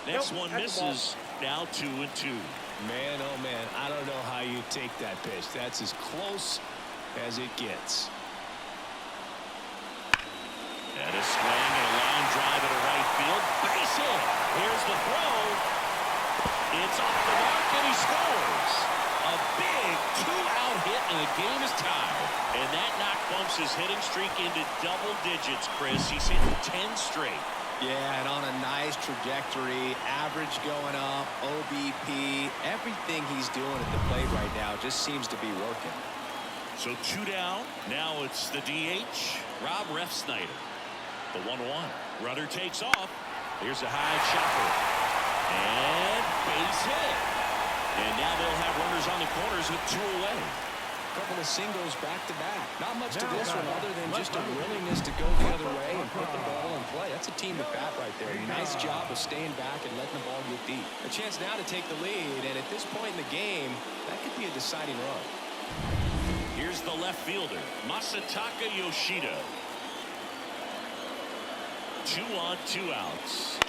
Next one misses. Now 2-2. Man, oh man, I don't know how you take that pitch. That's as close as it gets. And a swing and a line drive into right field. Base hit. Here's the throw. It's off the mark and he scores. A big 2-out hit and the game is tied. And that knock bumps his hitting streak into double digits, Chris. He's hit 10 straight. Yeah, and on a nice trajectory, average going up, OBP, everything he's doing at the plate right now just seems to be working. So 2 down. Now it's the DH, Rob Refsnyder. The 1-1. Runner takes off. Here's a high chopper. And base hit. And now they'll have runners on the corners with 2 away. Couple of singles back-to-back. Not much to this one other than just a willingness to go the other way and put the ball in play. That's a team at bat right there. Nice job of staying back and letting the ball get deep. A chance now to take the lead, and at this point in the game, that could be a deciding run. Here's the left fielder, Masataka Yoshida. 2 on, 2 outs.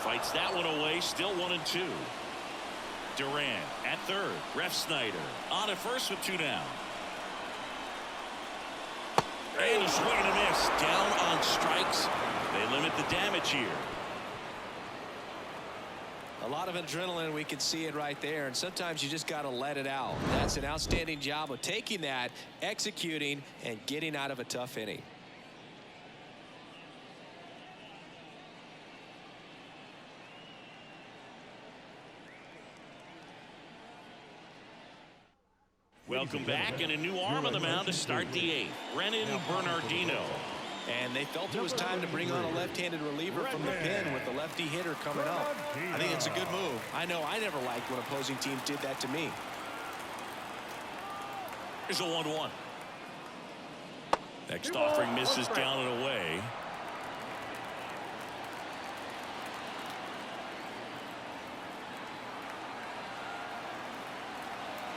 Fights that one away, still 1-2. Duran at third. Refsnyder on at first with 2 down. And a swing and a miss. Down on strikes. They limit the damage here. A lot of adrenaline, we can see it right there, and sometimes you just got to let it out. That's an outstanding job of taking that, executing, and getting out of a tough inning. Welcome back, and a new arm on the mound to start the 8th. Brennan Bernardino. And they felt it was time to bring on a left-handed reliever from the pen with the lefty hitter coming up. I think it's a good move. I know I never liked when opposing teams did that to me. Here's a 1-1. Next offering misses down and away.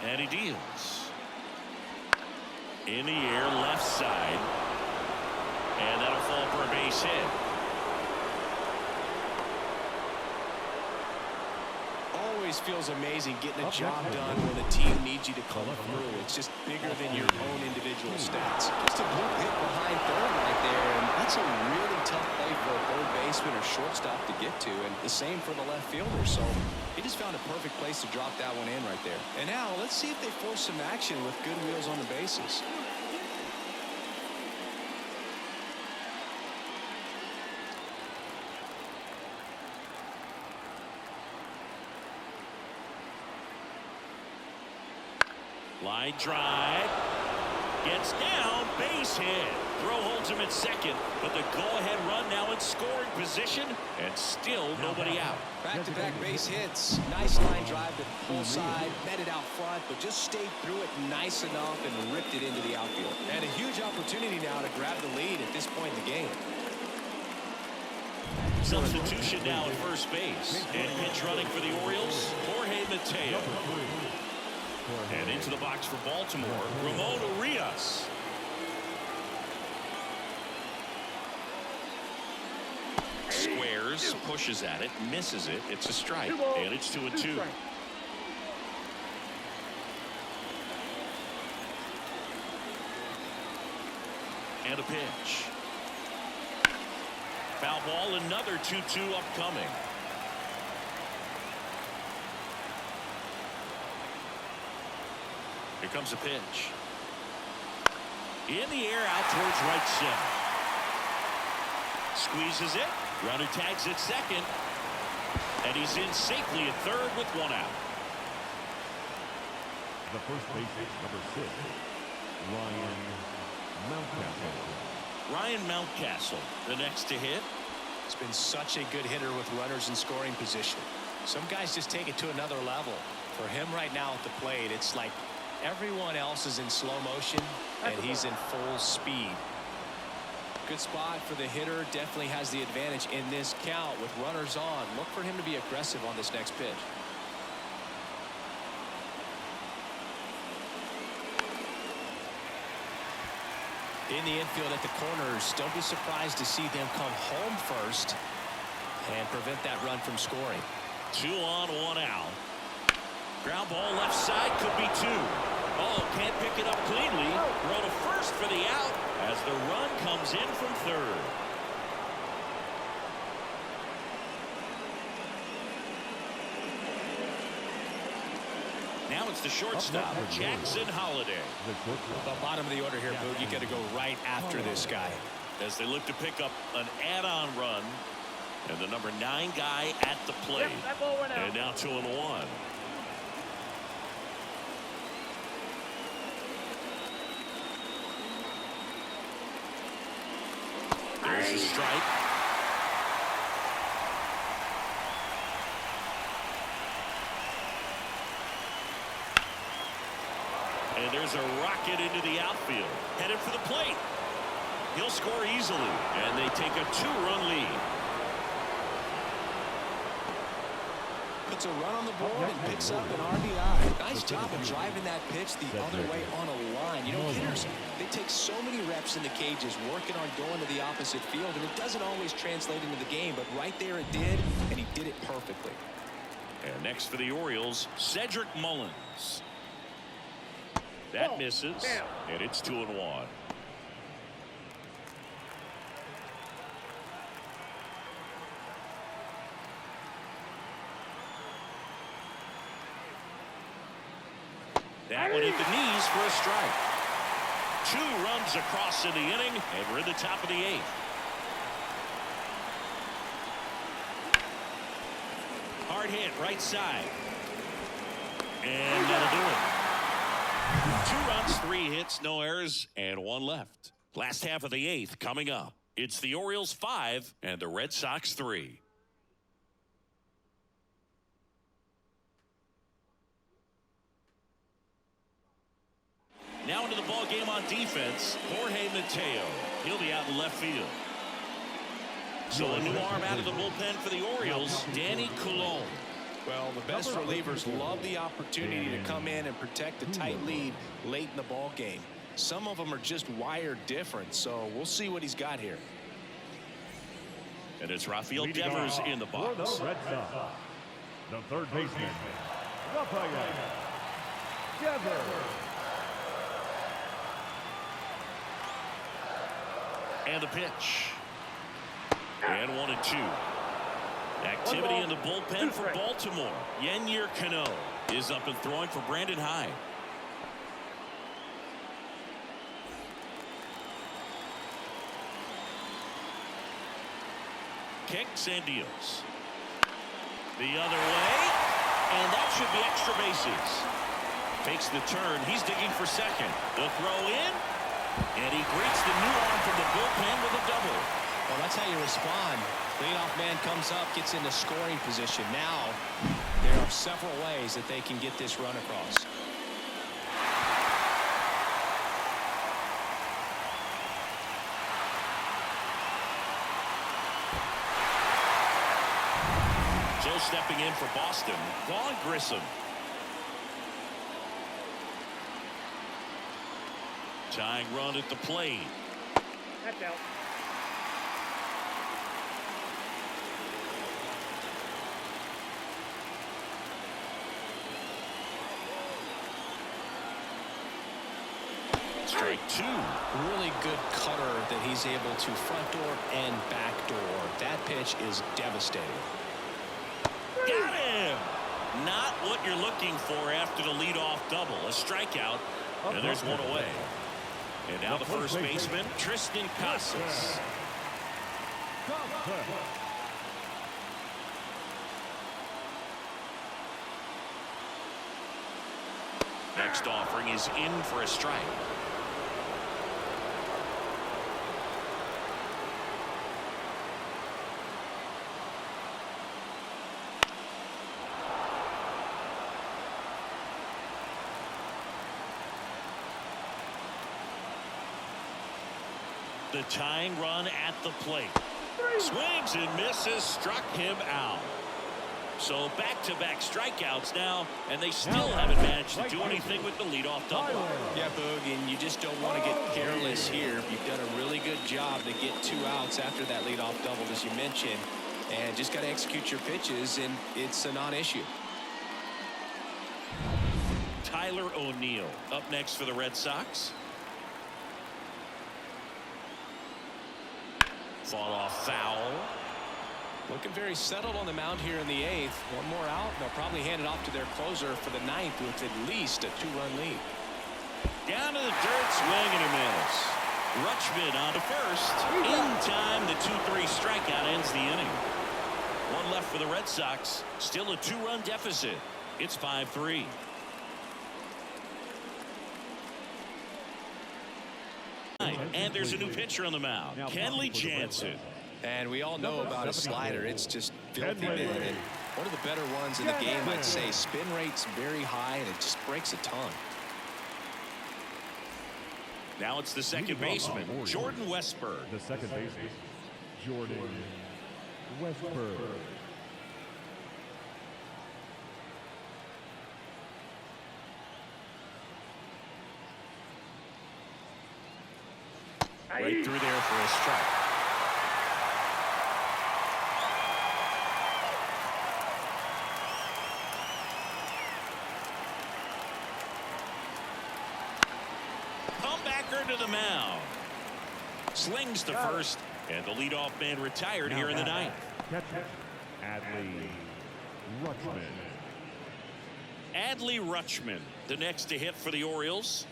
And he deals. In the air, left side. And that'll fall for a base hit. Always feels amazing getting a job done when the team needs you to come through. It's just bigger than your own individual stats. Just a blue hit behind third right there, and that's a really tough play for a third baseman or shortstop to get to, and the same for the left fielder. So he just found a perfect place to drop that one in right there. And now let's see if they force some action with good wheels on the bases. Line drive. Gets down. Base hit. Throw holds him at second. But the go-ahead run now in scoring position. And still nobody out. Back-to-back base hits. Nice line drive to the pull side. Met it out front. But just stayed through it nice enough and ripped it into the outfield. And a huge opportunity now to grab the lead at this point in the game. Substitution now at first base. And pitch running for the Orioles. Jorge Mateo. And into the box for Baltimore, Ramon Urias. Squares, pushes at it, misses it. It's a strike, and it's 2-2. And a pitch. Foul ball, another 2-2 upcoming. Here comes a pitch. In the air, out towards right center. Squeezes it. Runner tags at second. And he's in safely at third with one out. The first baseman, number 6, Ryan Mountcastle. Ryan Mountcastle, the next to hit. He's been such a good hitter with runners in scoring position. Some guys just take it to another level. For him right now at the plate, it's like everyone else is in slow motion, and he's in full speed. Good spot for the hitter. Definitely has the advantage in this count with runners on. Look for him to be aggressive on this next pitch. In the infield at the corners, don't be surprised to see them come home first and prevent that run from scoring. 2 on, 1 out. Ground ball left side, could be 2. Oh, can't pick it up cleanly. Throw to first for the out as the run comes in from third. Now it's the shortstop, Jackson Holliday. The bottom of the order here, Boog. You got to go right after this guy. As they look to pick up an add-on run. And the number 9 guy at the plate. And now 2-1. There's a strike. And there's a rocket into the outfield. Headed for the plate. He'll score easily. And they take a 2-run lead. Puts a run on the board and picks up an RBI. Nice job of driving that pitch the other way on a line. You know, hitters, they take so many reps in the cages working on going to the opposite field, and it doesn't always translate into the game, but right there it did, and he did it perfectly. And next for the Orioles, Cedric Mullins. That misses, and it's 2-1. That one hit the knees for a strike. 2 runs across in the inning, and we're in the top of the 8th. Hard hit, right side. And that'll do it. 2 runs, 3 hits, no errors, and 1 left. Last half of the 8th coming up. It's the Orioles 5 and the Red Sox 3. Now into the ball game on defense, Jorge Mateo. He'll be out in left field. So a new arm out of the bullpen for the Orioles, Danny Coulombe. Well, the best relievers love the opportunity to come in and protect a tight lead late in the ball game. Some of them are just wired different, so we'll see what he's got here. And it's Rafael Devers in the box. The Red Sox. The third baseman, Rafael Devers. And the pitch. And 1-2. Activity in the bullpen for Baltimore. Yennier Cano is up and throwing for Brandon Hyde. Kicks and deals. The other way. And that should be extra bases. Takes the turn. He's digging for second. The throw in. And he greets the new arm from the bullpen with a double. Well, that's how you respond. Leadoff man comes up, gets into scoring position. Now, there are several ways that they can get this run across. So stepping in for Boston, Vaughn Grissom. Tying run at the plate. That's out. Strike 2. Really good cutter that he's able to front door and back door. That pitch is devastating. Got him! Not what you're looking for after the leadoff double. A strikeout, and there's one away. And now the first baseman, Tristan Casas. Next offering is in for a strike. The tying run at the plate. Swings and misses, struck him out. So back-to-back strikeouts now, and they still haven't managed to do anything with the leadoff double. Yeah, Boog, and you just don't want to get careless here. You've done a really good job to get 2 outs after that leadoff double, as you mentioned, and just got to execute your pitches, and it's a non-issue. Tyler O'Neill up next for the Red Sox. Fought off foul. Looking very settled on the mound here in the 8th. One more out. They'll probably hand it off to their closer for the 9th with at least a 2-run lead. Down to the dirt, swing and a miss. Rutschman on to first. In time, the 2-3 strikeout ends the inning. One left for the Red Sox. Still a 2-run deficit. It's 5-3. And there's a new pitcher on the mound, Kenley Jansen. And we all know about a slider. It's just filthy, man. And one of the better ones in the game, I'd say. Spin rate's very high, and it just breaks a ton. Now it's the second baseman, Jordan Westburg. The second baseman, Jordan Westburg. Right through there for a strike. Comebacker to the mound. Slings to first, and the leadoff man retired here in the 9th. Catcher, Adley Rutschman. Adley Rutschman, the next to hit for the Orioles.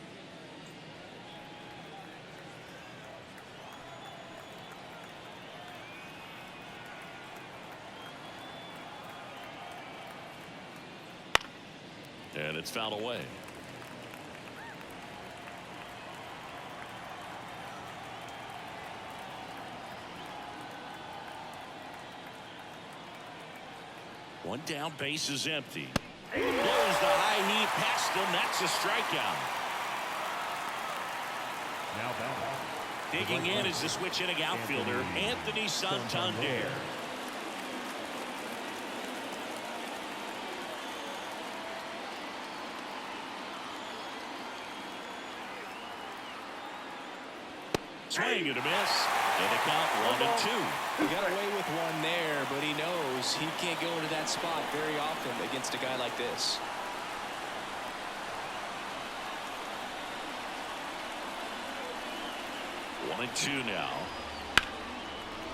And it's fouled away. One down, base is empty. Blows the high heat past him. That's a strikeout. Now back. Digging in is the switch hitting outfielder, Anthony Santander. Swing and a miss. And a count 1-2. He got away with one there, but he knows he can't go into that spot very often against a guy like this. One and two now.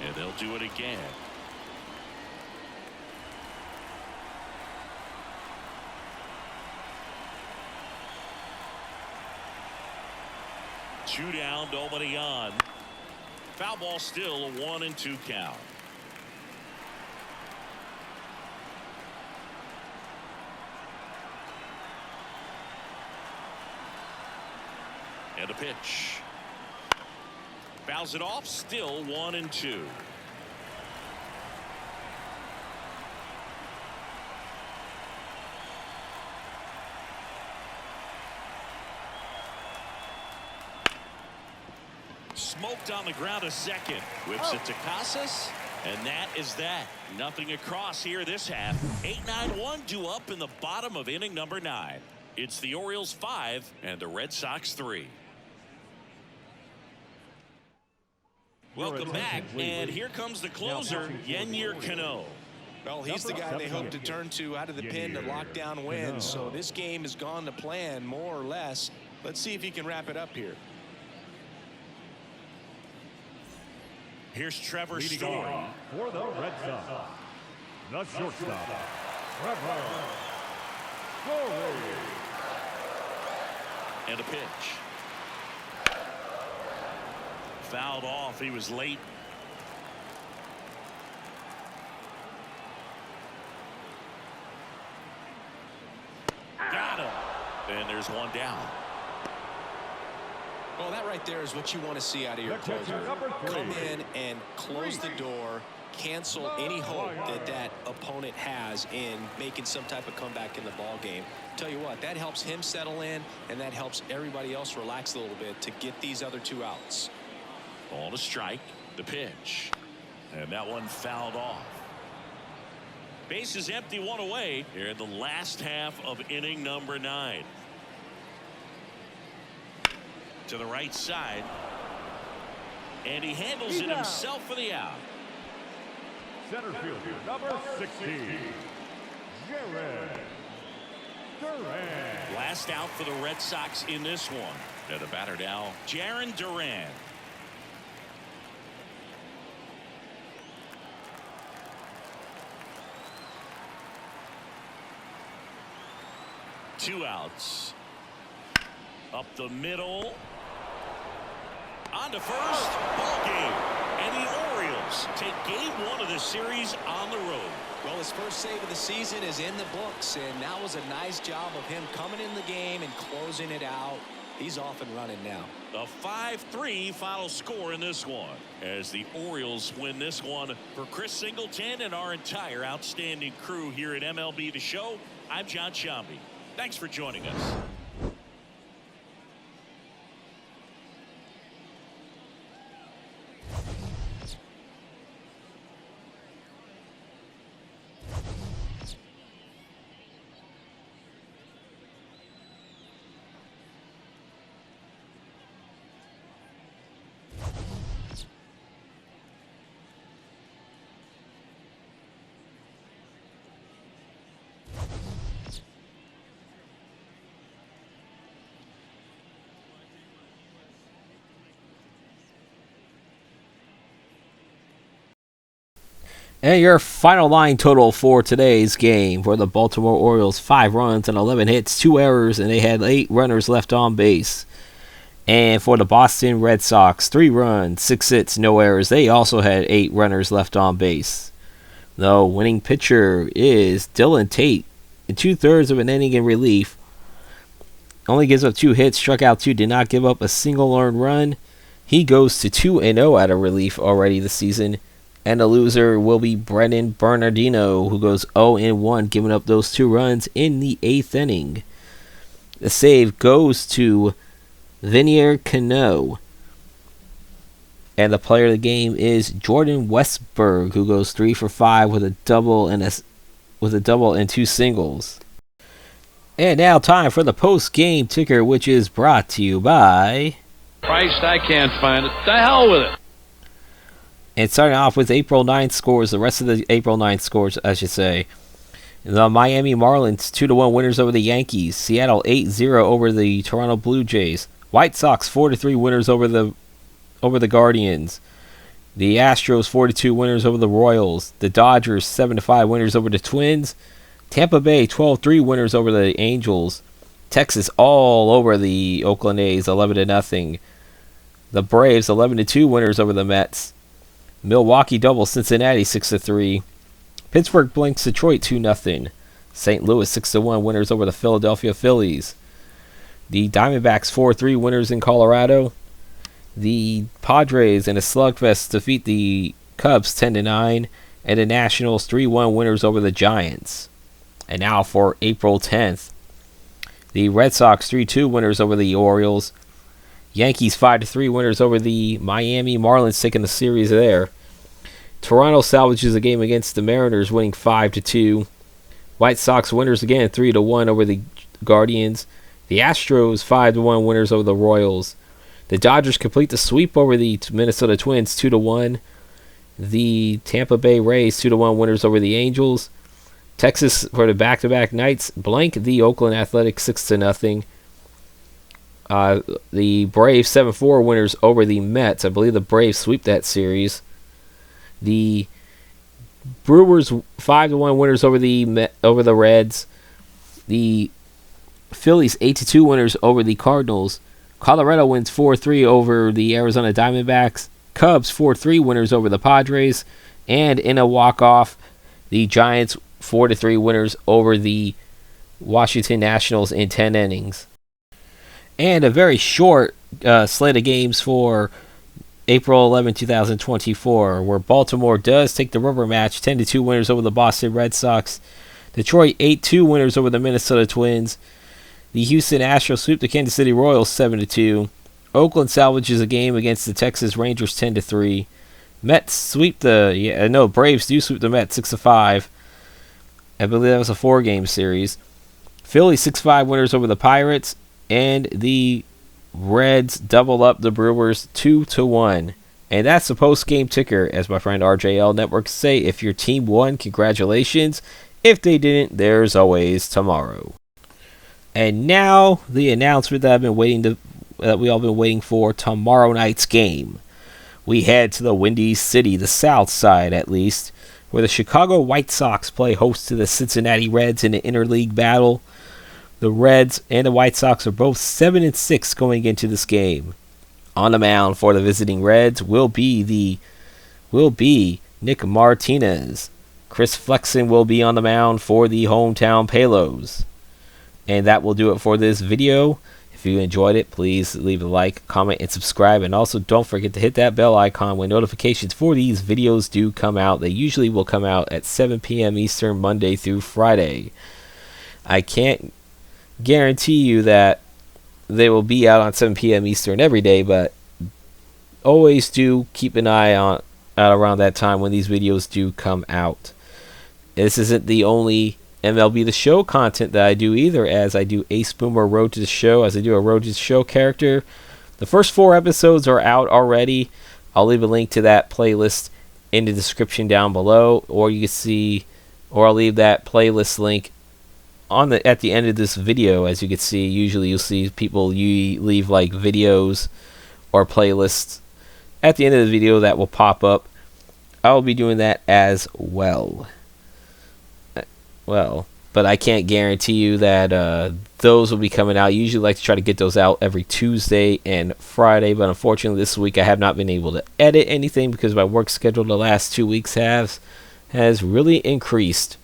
And they'll do it again. Two down, nobody on. Foul ball still, a 1-2 count. And a pitch. Fouls it off, still 1-2. Smoked on the ground a second. Whips it to Casas. And that is that. Nothing across here this half. 8-9-1 due up in the bottom of inning number 9. It's the Orioles 5 and the Red Sox 3. Welcome back, and here comes the closer, Yennier Cano. Well, he's the guy they hope to turn to out of the pen to lock down wins. So this game has gone to plan, more or less. Let's see if he can wrap it up here. Here's Trevor Leading Story. off for the Red Sox, the shortstop, Trevor Story. And a pitch. Fouled off. He was late. Got him. And there's one down. Well, that right there is what you want to see out of your closer. Come in and close the door, cancel any hope that that opponent has in making some type of comeback in the ball game. Tell you what, that helps him settle in, and that helps everybody else relax a little bit to get these other two outs. Ball to strike. The pitch. And that one fouled off. Base is empty, one away here in the last half of inning number 9. To the right side. And he handles it himself for the out. Center fielder, number 16, Jared Duran. Last out for the Red Sox in this one. And the batter now, Jarren Duran. Two outs. Up the middle. On to first. Ball game. And the Orioles take game 1 of this series on the road. Well, his first save of the season is in the books, and that was a nice job of him coming in the game and closing it out. He's off and running now. A 5-3 final score in this one as the Orioles win this one. For Chris Singleton and our entire outstanding crew here at MLB The Show, I'm John Shambi. Thanks for joining us. And your final line total for today's game for the Baltimore Orioles: 5 runs and 11 hits, 2 errors, and they had 8 runners left on base. And for the Boston Red Sox: 3 runs, 6 hits, no errors. They also had 8 runners left on base. The winning pitcher is Dylan Tate. In 2/3 of an inning in relief, only gives up 2 hits, struck out 2, did not give up a single earned run. He goes to 2-0 out of relief already this season. And the loser will be Brennan Bernardino, who goes 0-1, giving up those 2 runs in the 8th inning. The save goes to Vinier Cano. And the player of the game is Jordan Westberg, who goes 3 for 5 with a double and 2 singles. And now time for the post-game ticker, which is brought to you by Christ, I can't find it. The hell with it. And starting off with April 9th scores, the rest of the April 9th scores, I should say. The Miami Marlins 2-1 winners over the Yankees. Seattle 8-0 over the Toronto Blue Jays. White Sox 4-3 winners over the Guardians. The Astros 4-2 winners over the Royals. The Dodgers 7-5 winners over the Twins. Tampa Bay 12-3 winners over the Angels. Texas all over the Oakland A's 11-0. The Braves 11-2 winners over the Mets. Milwaukee doubles Cincinnati 6-3. Pittsburgh blinks Detroit 2-0. St. Louis 6-1 winners over the Philadelphia Phillies. The Diamondbacks 4-3 winners in Colorado. The Padres in a slugfest defeat the Cubs 10-9, and the Nationals 3-1 winners over the Giants. And now for April 10th. The Red Sox 3-2 winners over the Orioles. Yankees 5-3 winners over the Miami Marlins, taking the series there. Toronto salvages a game against the Mariners, winning 5-2. White Sox winners again, 3-1 over the Guardians. The Astros 5-1 winners over the Royals. The Dodgers complete the sweep over the Minnesota Twins 2-1. The Tampa Bay Rays 2-1 winners over the Angels. Texas for the back-to-back nights blank the Oakland Athletics 6-0. The Braves 7-4 winners over the Mets. I believe the Braves sweep that series. The Brewers 5-1 winners over the Reds. The Phillies 8-2 winners over the Cardinals. Colorado wins 4-3 over the Arizona Diamondbacks. Cubs 4-3 winners over the Padres. And in a walk-off, the Giants 4-3 winners over the Washington Nationals in 10 innings. And a very short slate of games for April 11, 2024, where Baltimore does take the rubber match, 10-2 winners over the Boston Red Sox. Detroit 8-2 winners over the Minnesota Twins. The Houston Astros sweep the Kansas City Royals 7-2. Oakland salvages a game against the Texas Rangers 10-3. Mets sweep Braves do sweep the Mets 6-5. I believe that was a 4-game series. Philly 6-5 winners over the Pirates. And the Reds double up the Brewers 2-1. And that's the post-game ticker, as my friend RJL Networks say. If your team won, congratulations. If they didn't, there's always tomorrow. And now the announcement that we all been waiting for, tomorrow night's game. We head to the Windy City, the south side at least, where the Chicago White Sox play host to the Cincinnati Reds in an interleague battle. The Reds and the White Sox are both 7-6 going into this game. On the mound for the visiting Reds will be Nick Martinez. Chris Flexen will be on the mound for the hometown Palos. And that will do it for this video. If you enjoyed it, please leave a like, comment, and subscribe. And also don't forget to hit that bell icon when notifications for these videos do come out. They usually will come out at 7 p.m. Eastern, Monday through Friday. I can't guarantee you that they will be out on 7 p.m. Eastern every day, but always do keep an eye on around that time when these videos do come out. This isn't the only MLB The Show content that I do either, as I do Ace Boomer Road to the Show, as I do a Road to the Show character. The first 4 episodes are out already. I'll leave a link to that playlist in the description down below, or I'll leave that playlist link at the end of this video. As you can see, usually you'll see people leave like videos or playlists at the end of the video that will pop up. I will be doing that as well. But I can't guarantee you that those will be coming out. I usually like to try to get those out every Tuesday and Friday, but unfortunately this week I have not been able to edit anything because my work schedule the last 2 weeks has really increased.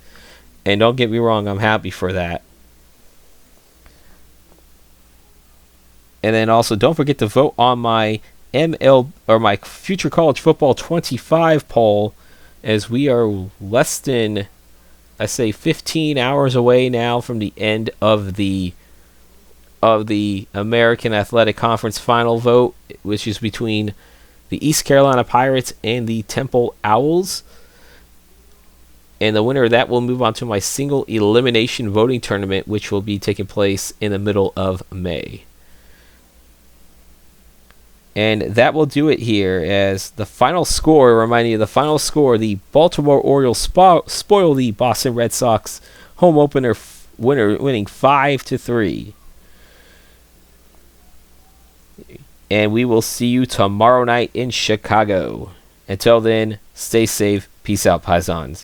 And don't get me wrong, I'm happy for that. And then also don't forget to vote on my my Future College Football 25 poll as we are less than, I say, 15 hours away now from the end of the American Athletic Conference final vote, which is between the East Carolina Pirates and the Temple Owls. And the winner of that will move on to my single elimination voting tournament, which will be taking place in the middle of May. And that will do it here, as the final score, reminding you of the final score, the Baltimore Orioles spoil the Boston Red Sox home opener winning 5-3. And we will see you tomorrow night in Chicago. Until then, stay safe. Peace out, Paisans.